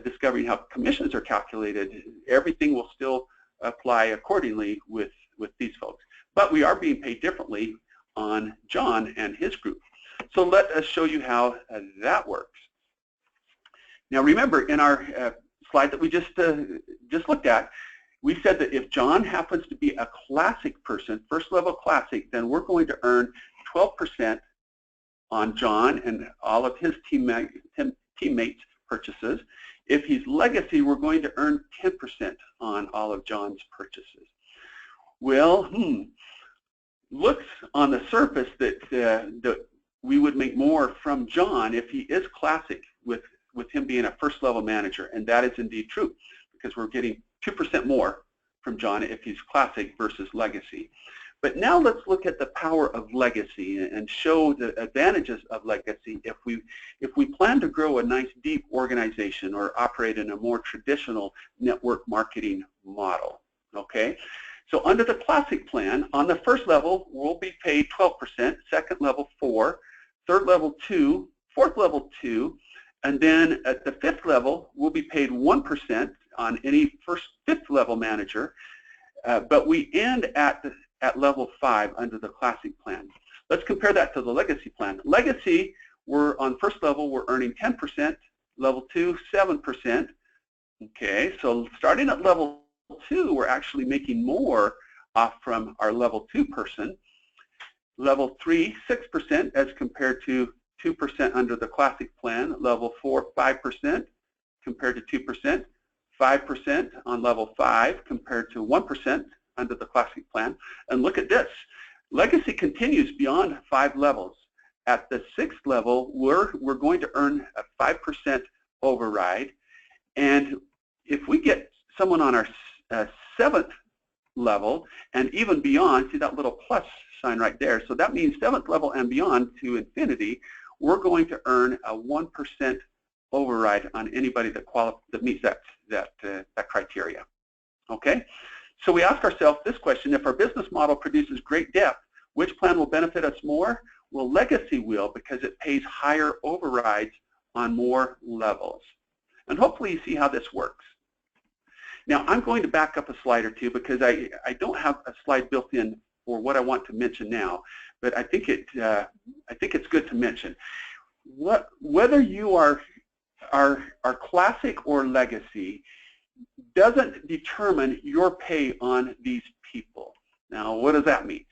discovering how commissions are calculated, everything will still apply accordingly with these folks. But we are being paid differently on John and his group. So let us show you how that works. Now remember, in our slide that we just looked at, we said that if John happens to be a classic person, first level classic, then we're going to earn 12% on John and all of his teammates' purchases. If he's legacy, we're going to earn 10% on all of John's purchases. Well, looks on the surface that we would make more from John if he is classic with him being a first level manager, and that is indeed true because we're getting 2% more from John if he's classic versus legacy. But now let's look at the power of legacy and show the advantages of legacy if we plan to grow a nice deep organization or operate in a more traditional network marketing model. Okay? So under the classic plan, on the first level, we'll be paid 12%, second level 4%, third level 2%, fourth level 2%, and then at the fifth level, we'll be paid 1% on any fifth level manager, but we end at level 5 under the classic plan. Let's compare that to the legacy plan. Legacy, we're on first level, we're earning 10%, level 2, 7%. Okay, so starting at level 2, we're actually making more off from our level 2 person. Level 3, 6% as compared to 2% under the classic plan. Level 4, 5% compared to 2%. 5% on level 5 compared to 1% under the classic plan. And look at this. Legacy continues beyond 5 levels. At the 6th level, we're going to earn a 5% override. And if we get someone on our 7th level and even beyond, see that little plus sign right there, so that means 7th level and beyond to infinity, we're going to earn a 1% override on anybody that meets that criteria. Okay? So we ask ourselves this question: if our business model produces great depth, which plan will benefit us more? Well, legacy will, because it pays higher overrides on more levels. And hopefully you see how this works. Now I'm going to back up a slide or two because I don't have a slide built in for what I want to mention now, but I think it's good to mention. Whether you are classic or legacy doesn't determine your pay on these people. Now, what does that mean?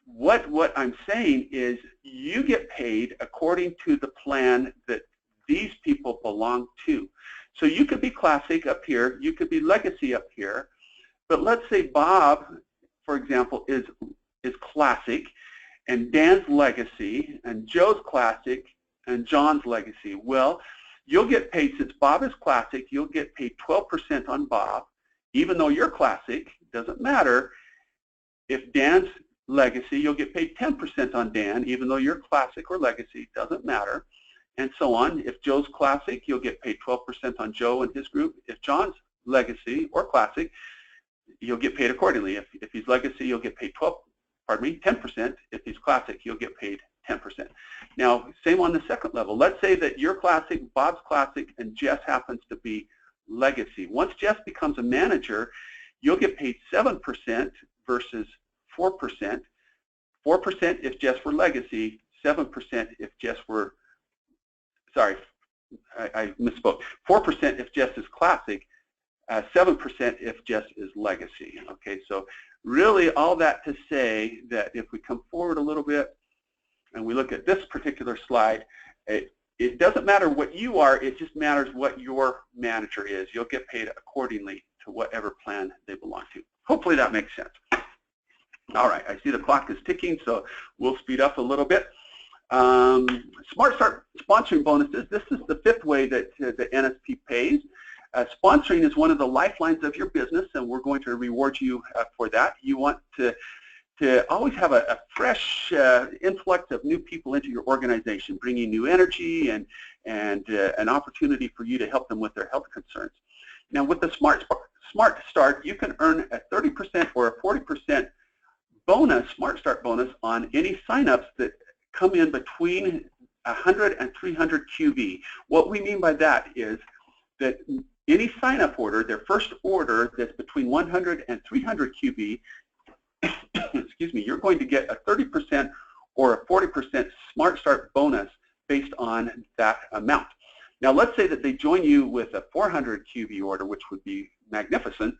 What I'm saying is you get paid according to the plan that these people belong to. So you could be classic up here, you could be legacy up here, but let's say Bob, for example, is classic, and Dan's legacy, and Joe's classic, and John's legacy. Well, you'll get paid, since Bob is classic, you'll get paid 12% on Bob, even though you're classic. Doesn't matter. If Dan's legacy, you'll get paid 10% on Dan, even though you're classic or legacy. Doesn't matter. And so on. If Joe's classic, you'll get paid 12% on Joe and his group. If John's legacy or classic, you'll get paid accordingly. If he's legacy, you'll get paid 10%. If he's classic, you'll get paid 10%. Now, same on the second level. Let's say that you're classic, Bob's classic, and Jess happens to be legacy. Once Jess becomes a manager, you'll get paid 7% versus 4%. 4% if Jess were legacy, 7% if Jess were, sorry, I misspoke. 4% if Jess is classic, 7% if Jess is legacy. Okay, so really all that to say that if we come forward a little bit and we look at this particular slide, it doesn't matter what you are, it just matters what your manager is. You'll get paid accordingly to whatever plan they belong to. Hopefully that makes sense. All right, I see the clock is ticking, so we'll speed up a little bit. Smart Start sponsoring bonuses. This is the 5th way that the NSP pays. Sponsoring is one of the lifelines of your business, and we're going to reward you for that. You want to always have a fresh influx of new people into your organization, bringing new energy and an opportunity for you to help them with their health concerns. Now, with the Smart Start, you can earn a 30% or a 40% bonus, Smart Start bonus, on any signups that come in between 100 and 300 QV. What we mean by that is that any sign-up order, their first order that's between 100 and 300 QV, excuse me, you're going to get a 30% or a 40% Smart Start bonus based on that amount. Now, let's say that they join you with a 400 QV order, which would be magnificent.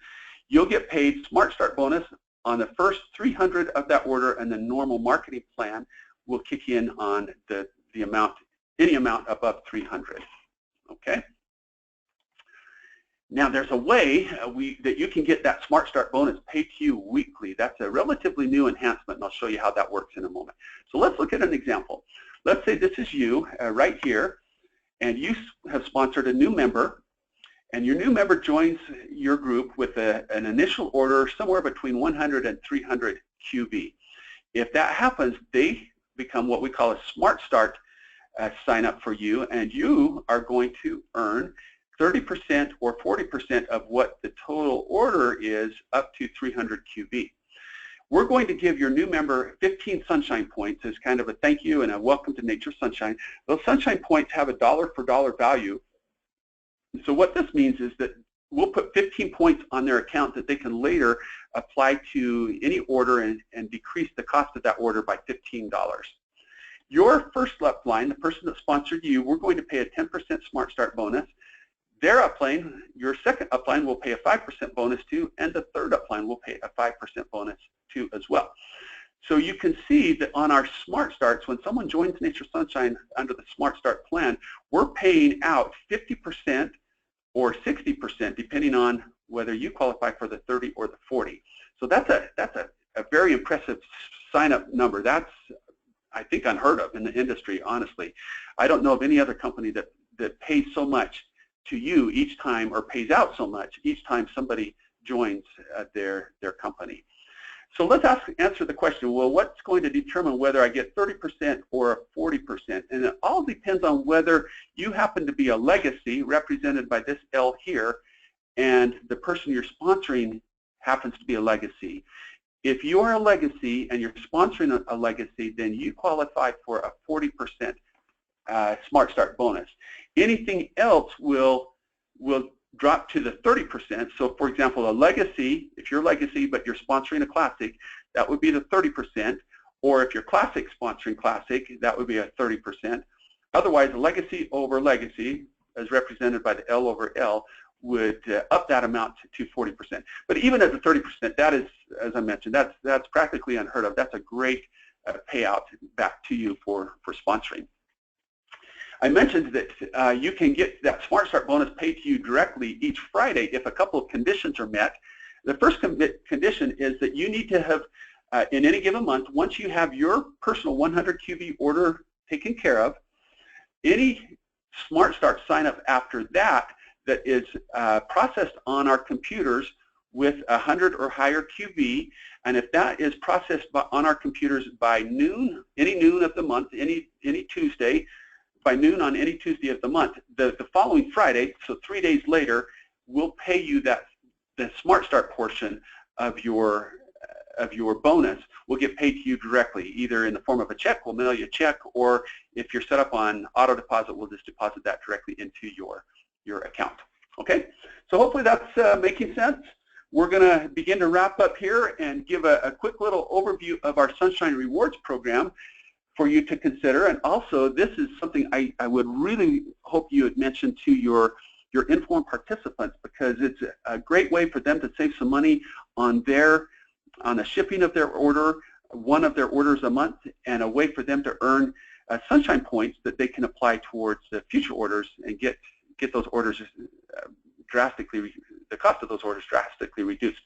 You'll get paid Smart Start bonus on the first 300 of that order, and the normal marketing plan will kick in on the amount, any amount above 300. Okay? Now there's a way that you can get that Smart Start bonus paid to you weekly. That's a relatively new enhancement, and I'll show you how that works in a moment. So let's look at an example. Let's say this is you right here, and you have sponsored a new member, and your new member joins your group with an initial order somewhere between 100 and 300 QB. If that happens, they become what we call a Smart Start sign up for you, and you are going to earn 30% or 40% of what the total order is up to 300 QB. We're going to give your new member 15 Sunshine Points as kind of a thank you and a welcome to Nature Sunshine. Those Sunshine Points have a dollar for dollar value. So what this means is that we'll put 15 points on their account that they can later apply to any order and decrease the cost of that order by $15. Your first upline, the person that sponsored you, we're going to pay a 10% Smart Start bonus. Their upline, your second upline, will pay a 5% bonus to, and the third upline will pay a 5% bonus to as well. So you can see that on our Smart Starts, when someone joins Nature Sunshine under the Smart Start plan, we're paying out 50% or 60%, depending on whether you qualify for the 30 or the 40. So that's a very impressive sign-up number. That's, I think, unheard of in the industry, honestly. I don't know of any other company that pays so much to you each time, or pays out so much each time somebody joins their company. So let's answer the question, well, what's going to determine whether I get 30% or 40%? And it all depends on whether you happen to be a legacy, represented by this L here, and the person you're sponsoring happens to be a legacy. If you are a legacy and you're sponsoring a legacy, then you qualify for a 40% Smart Start bonus. Anything else will drop to the 30%. So for example, a legacy, if you're a legacy but you're sponsoring a classic, that would be the 30%. Or if you're classic sponsoring classic, that would be a 30%. Otherwise, a legacy over legacy, as represented by the L over L, would up that amount to 40%. But even at the 30%, that is, as I mentioned, that's practically unheard of. That's a great payout back to you for sponsoring. I mentioned that you can get that Smart Start bonus paid to you directly each Friday if a couple of conditions are met. The first condition is that you need to have, in any given month, once you have your personal 100 QB order taken care of, any Smart Start sign up after that is processed on our computers with 100 or higher QB, and if that is processed on our computers by noon, any noon of the month, any Tuesday, by noon on any Tuesday of the month, the following Friday, so 3 days later, we'll pay you the Smart Start portion of your bonus. Will get paid to you directly, either in the form of a check, we'll mail you a check, or if you're set up on auto deposit, we'll just deposit that directly into your account. Okay, so hopefully that's making sense. We're going to begin to wrap up here and give a quick little overview of our Sunshine Rewards program for you to consider. And also, this is something I would really hope you would mention to your IN.FORM participants, because it's a great way for them to save some money on the shipping of their order, one of their orders a month, and a way for them to earn Sunshine Points that they can apply towards future orders and get those orders the cost of those orders drastically reduced.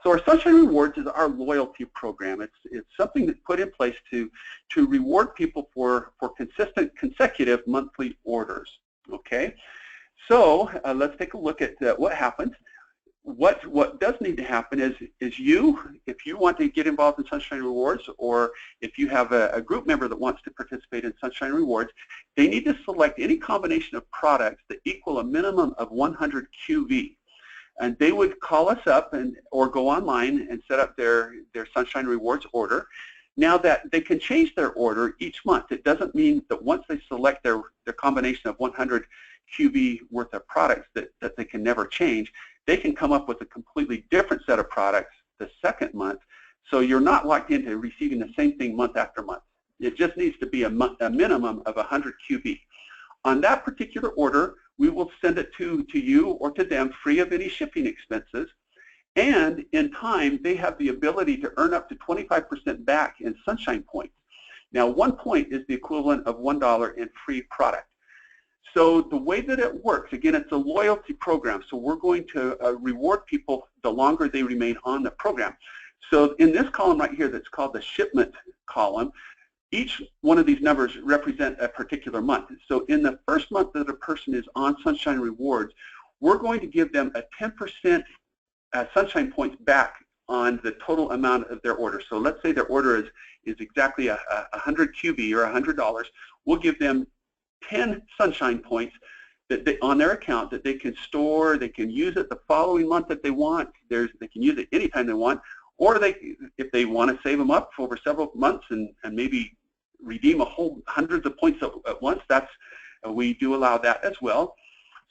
So our Sunshine Rewards is our loyalty program. It's something that's put in place to reward people for consistent, consecutive monthly orders. Okay, so let's take a look at what happens. What does need to happen is if you want to get involved in Sunshine Rewards, or if you have a group member that wants to participate in Sunshine Rewards, they need to select any combination of products that equal a minimum of 100 QV. And they would call us up or go online and set up their Sunshine Rewards order. Now that they can change their order each month, it doesn't mean that once they select their combination of 100 QB worth of products that they can never change. They can come up with a completely different set of products the second month, so you're not locked into receiving the same thing month after month. It just needs to be a minimum of 100 QB. On that particular order, we will send it to you or to them free of any shipping expenses, and in time they have the ability to earn up to 25% back in Sunshine Points. Now, 1 point is the equivalent of $1 in free product. So the way that it works, again, it's a loyalty program. So we're going to reward people the longer they remain on the program. So in this column right here that's called the shipment column, each one of these numbers represent a particular month. So in the first month that a person is on Sunshine Rewards, we're going to give them a 10% Sunshine points back on the total amount of their order. So let's say their order is exactly 100 QB or $100. We'll give them 10 Sunshine points that on their account that they can store. They can use it the following month if they want. They can use it anytime they want, or if they want to save them up for over several months and maybe redeem a whole hundreds of points at once, we do allow that as well.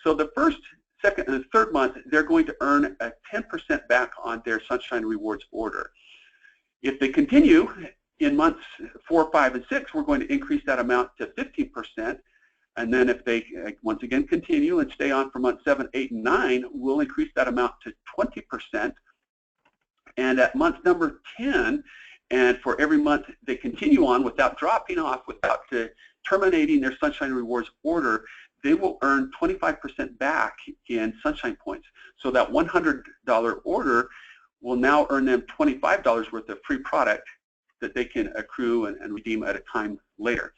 So the first, second, and third month, they're going to earn a 10% back on their Sunshine Rewards order. If they continue in months 4, 5, and 6, we're going to increase that amount to 15%. And then if they, once again, continue and stay on for months 7, 8, and 9, we'll increase that amount to 20%. And at month number 10, and for every month they continue on without dropping off, without terminating their Sunshine Rewards order, they will earn 25% back in Sunshine points. So that $100 order will now earn them $25 worth of free product that they can accrue and redeem at a time later.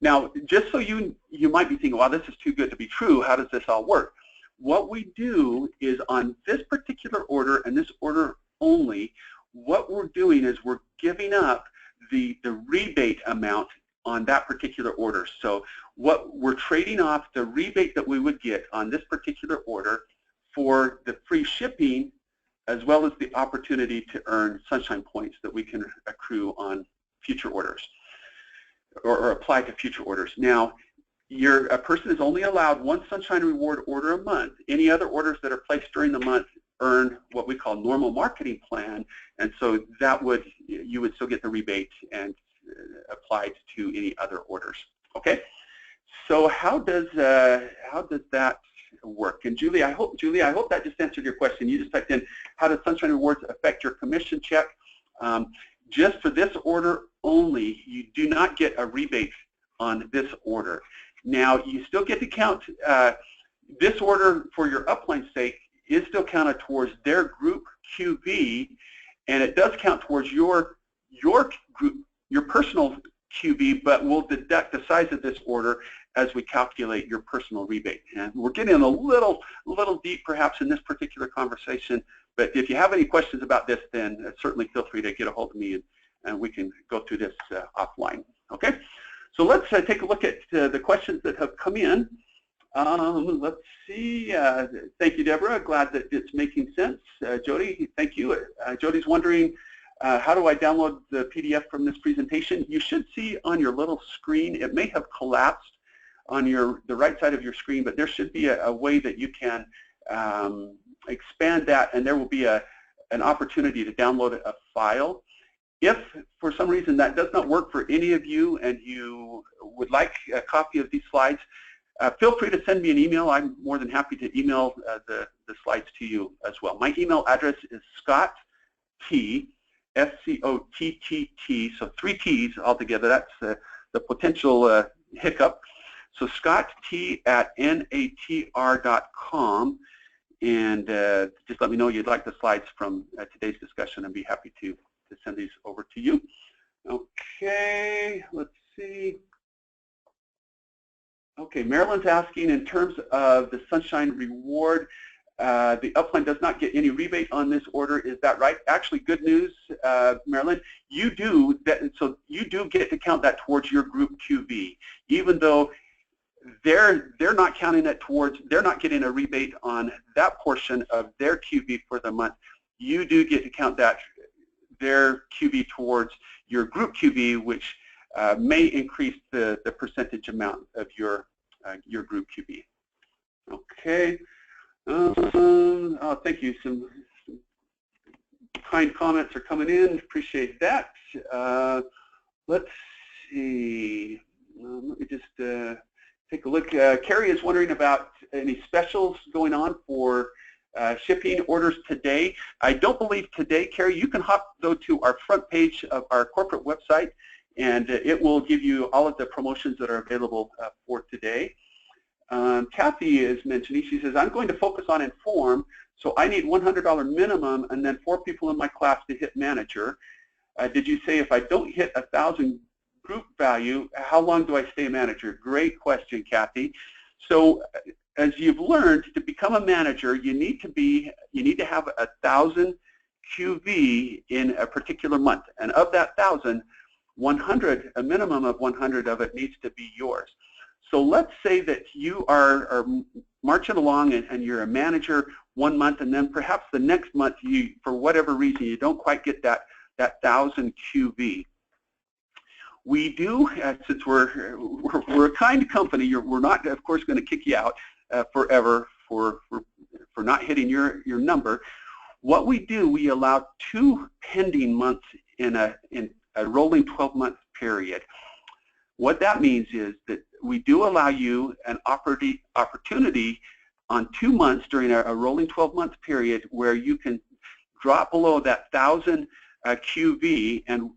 Now, just so you might be thinking, wow, this is too good to be true, how does this all work? What we do is on this particular order and this order only, what we're doing is we're giving up the rebate amount on that particular order. So what we're trading off the rebate that we would get on this particular order for the free shipping, as well as the opportunity to earn Sunshine points that we can accrue on future orders or apply to future orders. Now, a person is only allowed one Sunshine Reward order a month. Any other orders that are placed during the month earn what we call normal marketing plan, and so you would still get the rebate and applied to any other orders. Okay, so how does that work? And Julie, I hope that just answered your question. You just typed in, how does Sunshine Rewards affect your commission check? Just for this order only, you do not get a rebate on this order. Now, you still get to count this order for your upline sake is still counted towards their group QB, and it does count towards your group, your personal QB, but we'll deduct the size of this order as we calculate your personal rebate. And we're getting a little deep perhaps in this particular conversation, but if you have any questions about this, then certainly feel free to get a hold of me and we can go through this offline. Okay, so let's take a look at the questions that have come in. Let's see. Thank you, Deborah. Glad that it's making sense. Jody, thank you. Jody's wondering, how do I download the PDF from this presentation? You should see on your little screen, it may have collapsed on the right side of your screen, but there should be a way that you can expand that, and there will be an opportunity to download a file. If for some reason that does not work for any of you and you would like a copy of these slides, feel free to send me an email. I'm more than happy to email the slides to you as well. My email address is Scott T, S-C-O-T-T-T, so 3 T's altogether. That's the potential hiccup. So Scott T at natr.com, and just let me know you'd like the slides from today's discussion and be happy to send these over to you. Okay, let's see. Okay, Marilyn's asking, in terms of the Sunshine Reward, the upline does not get any rebate on this order. Is that right? Actually, good news, Marilyn. You do so you do get to count that towards your group QB, even though they're not counting it towards. They're not getting a rebate on that portion of their QB for the month. You do get to count their QB towards your group QB, which may increase the percentage amount of your group QB. Okay. Oh, thank you. Some kind comments are coming in. Appreciate that. Let's see. Let me just take a look. Carrie is wondering about any specials going on for shipping orders today. I don't believe today, Carrie. You can hop though to our front page of our corporate website, and it will give you all of the promotions that are available for today. Kathy is mentioning, she says, I'm going to focus on IN.FORM, so I need $100 minimum and then 4 people in my class to hit manager. Did you say if I don't hit 1,000 group value, how long do I stay manager? Great question, Kathy. So as you've learned, to become a manager, you need to have 1,000 QV in a particular month. And of that 1,000, 100, a minimum of 100 of it needs to be yours. So let's say that you are marching along and you're a manager one month, and then perhaps the next month, for whatever reason, you don't quite get that 1,000 QV. We do, since we're a kind company, we're not, of course, going to kick you out forever for not hitting your number. What we do, we allow 2 pending months in a rolling 12-month period. What that means is that we do allow you an opportunity on 2 months during a rolling 12-month period where you can drop below that 1,000 QV, and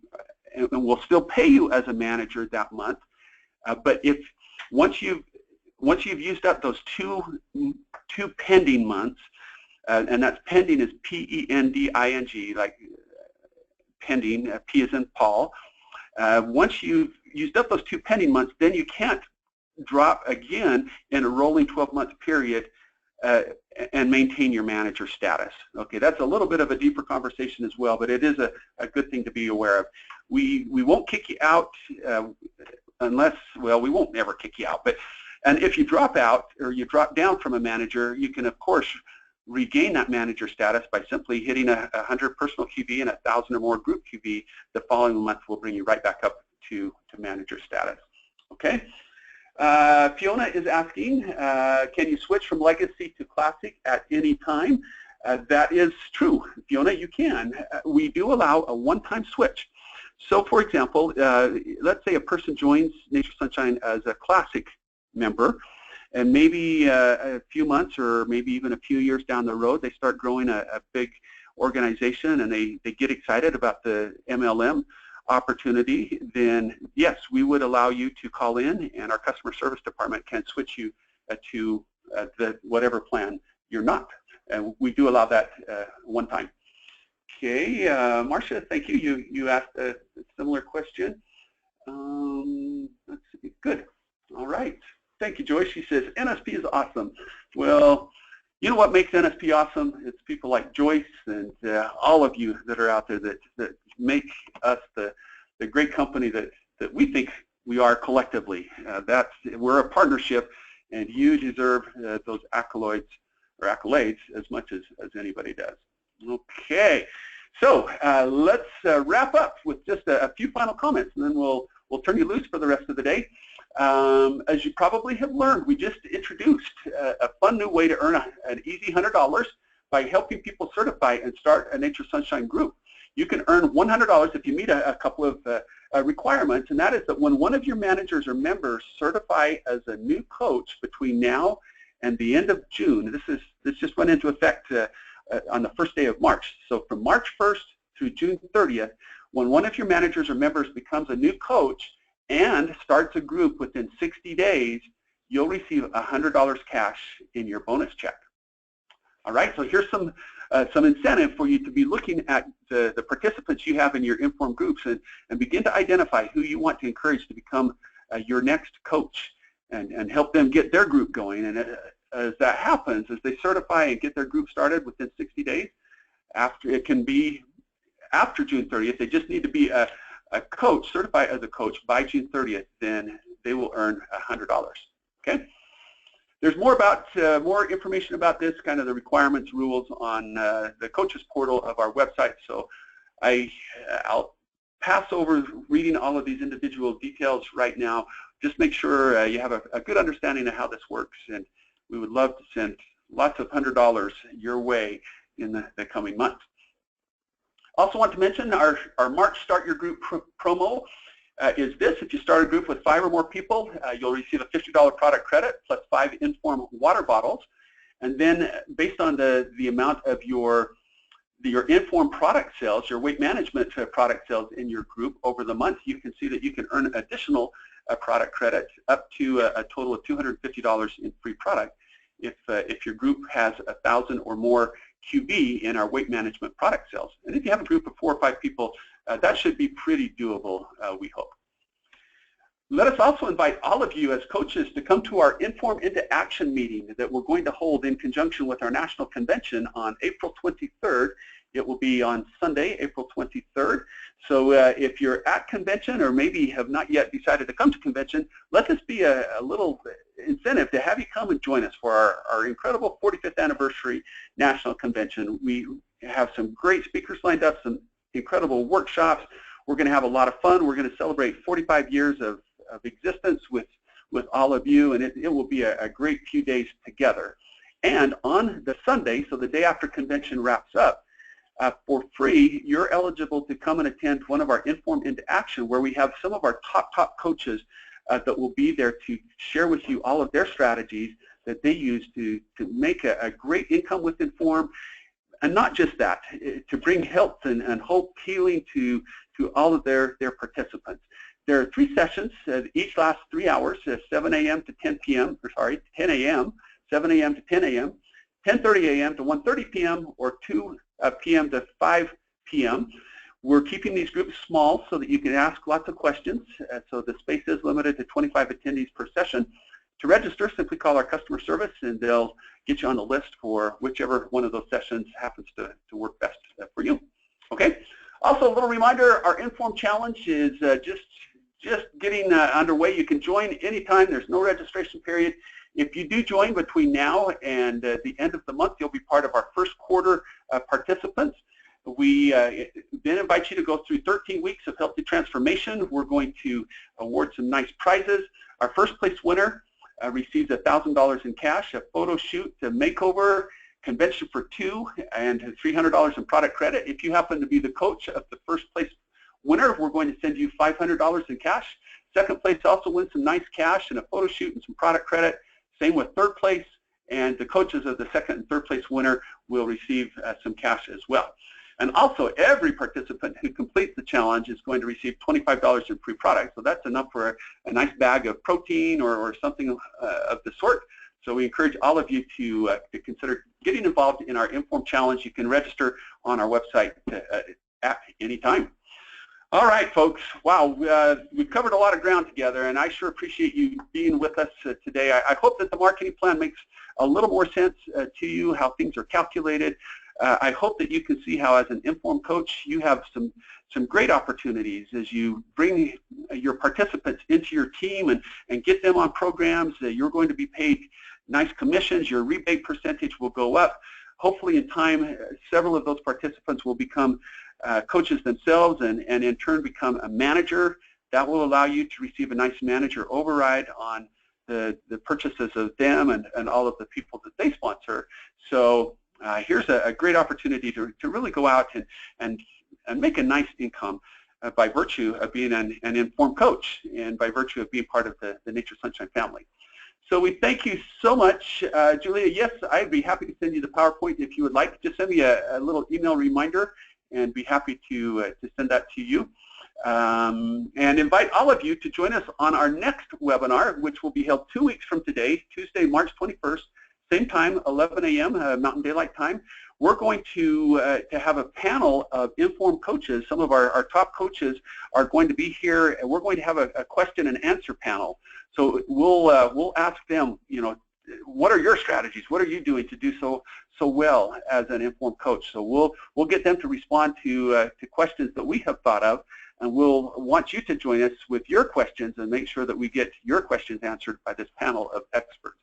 we'll still pay you as a manager that month. But once you've used up those two pending months, and that's pending is P-E-N-D-I-N-G, like pending, P as in Paul. Once you've used up those 2 pending months, then you can't drop again in a rolling 12-month period and maintain your manager status. Okay, that's a little bit of a deeper conversation as well, but it is a good thing to be aware of. We won't kick you out unless, well, we won't ever kick you out, and if you drop out or you drop down from a manager, you can of course regain that manager status by simply hitting 100 personal QV and 1,000 or more group QV. The following month will bring you right back up to manager status. Okay. Fiona is asking, can you switch from Legacy to Classic at any time? That is true, Fiona, you can. We do allow a one-time switch. So for example, let's say a person joins Nature Sunshine as a Classic member, and maybe a few months or maybe even a few years down the road, they start growing a big organization and they get excited about the MLM opportunity, then yes, we would allow you to call in and our customer service department can switch you to whatever plan you're not. And we do allow that one time. Okay, Marcia, thank you. You asked a similar question. Let's see. Good. All right. Thank you, Joyce. She says, NSP is awesome. Well, you know what makes NSP awesome? It's people like Joyce and all of you that are out there that make us the great company that we think we are collectively. We're a partnership, and you deserve those accolades as much as anybody does. Okay, so let's wrap up with just a few final comments, and then we'll turn you loose for the rest of the day. As you probably have learned, we just introduced a fun new way to earn an easy $100 by helping people certify and start a Nature Sunshine group. You can earn $100 if you meet a couple of requirements, and that is that when one of your managers or members certify as a new coach between now and the end of June, this just went into effect on the first day of March. So from March 1st through June 30th, when one of your managers or members becomes a new coach and starts a group within 60 days, you'll receive $100 cash in your bonus check. All right, so here's some incentive for you to be looking at the participants you have in your IN.FORM groups and begin to identify who you want to encourage to become your next coach and help them get their group going. And as that happens, as they certify and get their group started within 60 days, it can be after June 30th, they just need to be a coach, certified as a coach by June 30th, then they will earn $100, okay? There's more information about this, kind of the requirements, rules on the coaches portal of our website. So I'll pass over reading all of these individual details right now. Just make sure you have a good understanding of how this works, and we would love to send lots of $100 your way in the coming months. Also want to mention our March Start Your Group promo is this. If you start a group with 5 or more people, you'll receive a $50 product credit plus 5 IN.FORM water bottles. And then based on the amount of your IN.FORM product sales, your weight management product sales in your group over the month, you can see that you can earn additional product credit, up to a total of $250 in free product if your group has 1,000 or more QB in our weight management product sales. And if you have a group of 4 or 5 people, that should be pretty doable, we hope. Let us also invite all of you as coaches to come to our IN.FORM into Action meeting that we're going to hold in conjunction with our national convention on April 23rd. It will be on Sunday, April 23rd. So if you're at convention or maybe have not yet decided to come to convention, let this be a little incentive to have you come and join us for our incredible 45th anniversary national convention. We have some great speakers lined up, some incredible workshops. We're going to have a lot of fun. We're going to celebrate 45 years of existence with all of you, and it will be a great few days together. And on the Sunday, so the day after convention wraps up, for free, you're eligible to come and attend one of our IN.FORM into Action, where we have some of our top coaches that will be there to share with you all of their strategies that they use to make a great income with IN.FORM. And not just that, to bring health and hope, healing to all of their participants. There are 3 sessions, each lasts 3 hours, 7 a.m. to 10 p.m., or sorry, 10 a.m., 7 a.m. to 10 a.m., 10:30 a.m. to 1:30 p.m., or 2 p.m. to 5 p.m. We're keeping these groups small so that you can ask lots of questions. So the space is limited to 25 attendees per session. To register, simply call our customer service and they'll get you on the list for whichever one of those sessions happens to work best for you. Okay. Also, a little reminder, our IN.FORM challenge is just getting underway. You can join anytime. There's no registration period. If you do join between now and the end of the month, you'll be part of our first quarter participants. We then invite you to go through 13 weeks of healthy transformation. We're going to award some nice prizes. Our first place winner receives $1,000 in cash, a photo shoot, a makeover, convention for 2, and $300 in product credit. If you happen to be the coach of the first place winner, we're going to send you $500 in cash. Second place also wins some nice cash and a photo shoot and some product credit. Same with third place, and the coaches of the second and third place winner will receive some cash as well. And also, every participant who completes the challenge is going to receive $25 in free products. So that's enough for a nice bag of protein or something of the sort. So we encourage all of you to consider getting involved in our IN.FORM challenge. You can register on our website at any time. All right, folks. Wow, we've covered a lot of ground together, and I sure appreciate you being with us today. I hope that the marketing plan makes a little more sense to you, how things are calculated. I hope that you can see how, as an IN.FORM coach, you have some great opportunities as you bring your participants into your team and get them on programs. You're going to be paid nice commissions. Your rebate percentage will go up. Hopefully, in time, several of those participants will become coaches themselves and in turn become a manager. That will allow you to receive a nice manager override on the purchases of them and all of the people that they sponsor. So here's a great opportunity to really go out and make a nice income by virtue of being an IN.FORM coach and by virtue of being part of the Nature Sunshine family. So we thank you so much. Julia, yes, I'd be happy to send you the PowerPoint if you would like. Just send me a little email reminder and be happy to send that to you. And invite all of you to join us on our next webinar, which will be held 2 weeks from today, Tuesday, March 21st, same time, 11 a.m. Mountain Daylight Time. We're going to have a panel of IN.FORM coaches. Some of our top coaches are going to be here, and we're going to have a question and answer panel. So we'll ask them, you know, what are your strategies? What are you doing to do so well as an IN.FORM coach? So we'll get them to respond to questions that we have thought of, and we'll want you to join us with your questions and make sure that we get your questions answered by this panel of experts.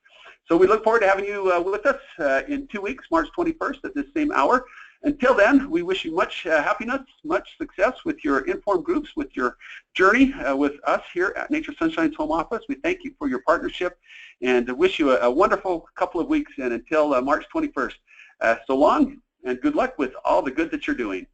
So we look forward to having you with us in 2 weeks, March 21st at this same hour. Until then, we wish you much happiness, much success with your IN.FORM groups, with your journey with us here at Nature Sunshine's home office. We thank you for your partnership and wish you a wonderful couple of weeks, and until March 21st. So long, and good luck with all the good that you're doing.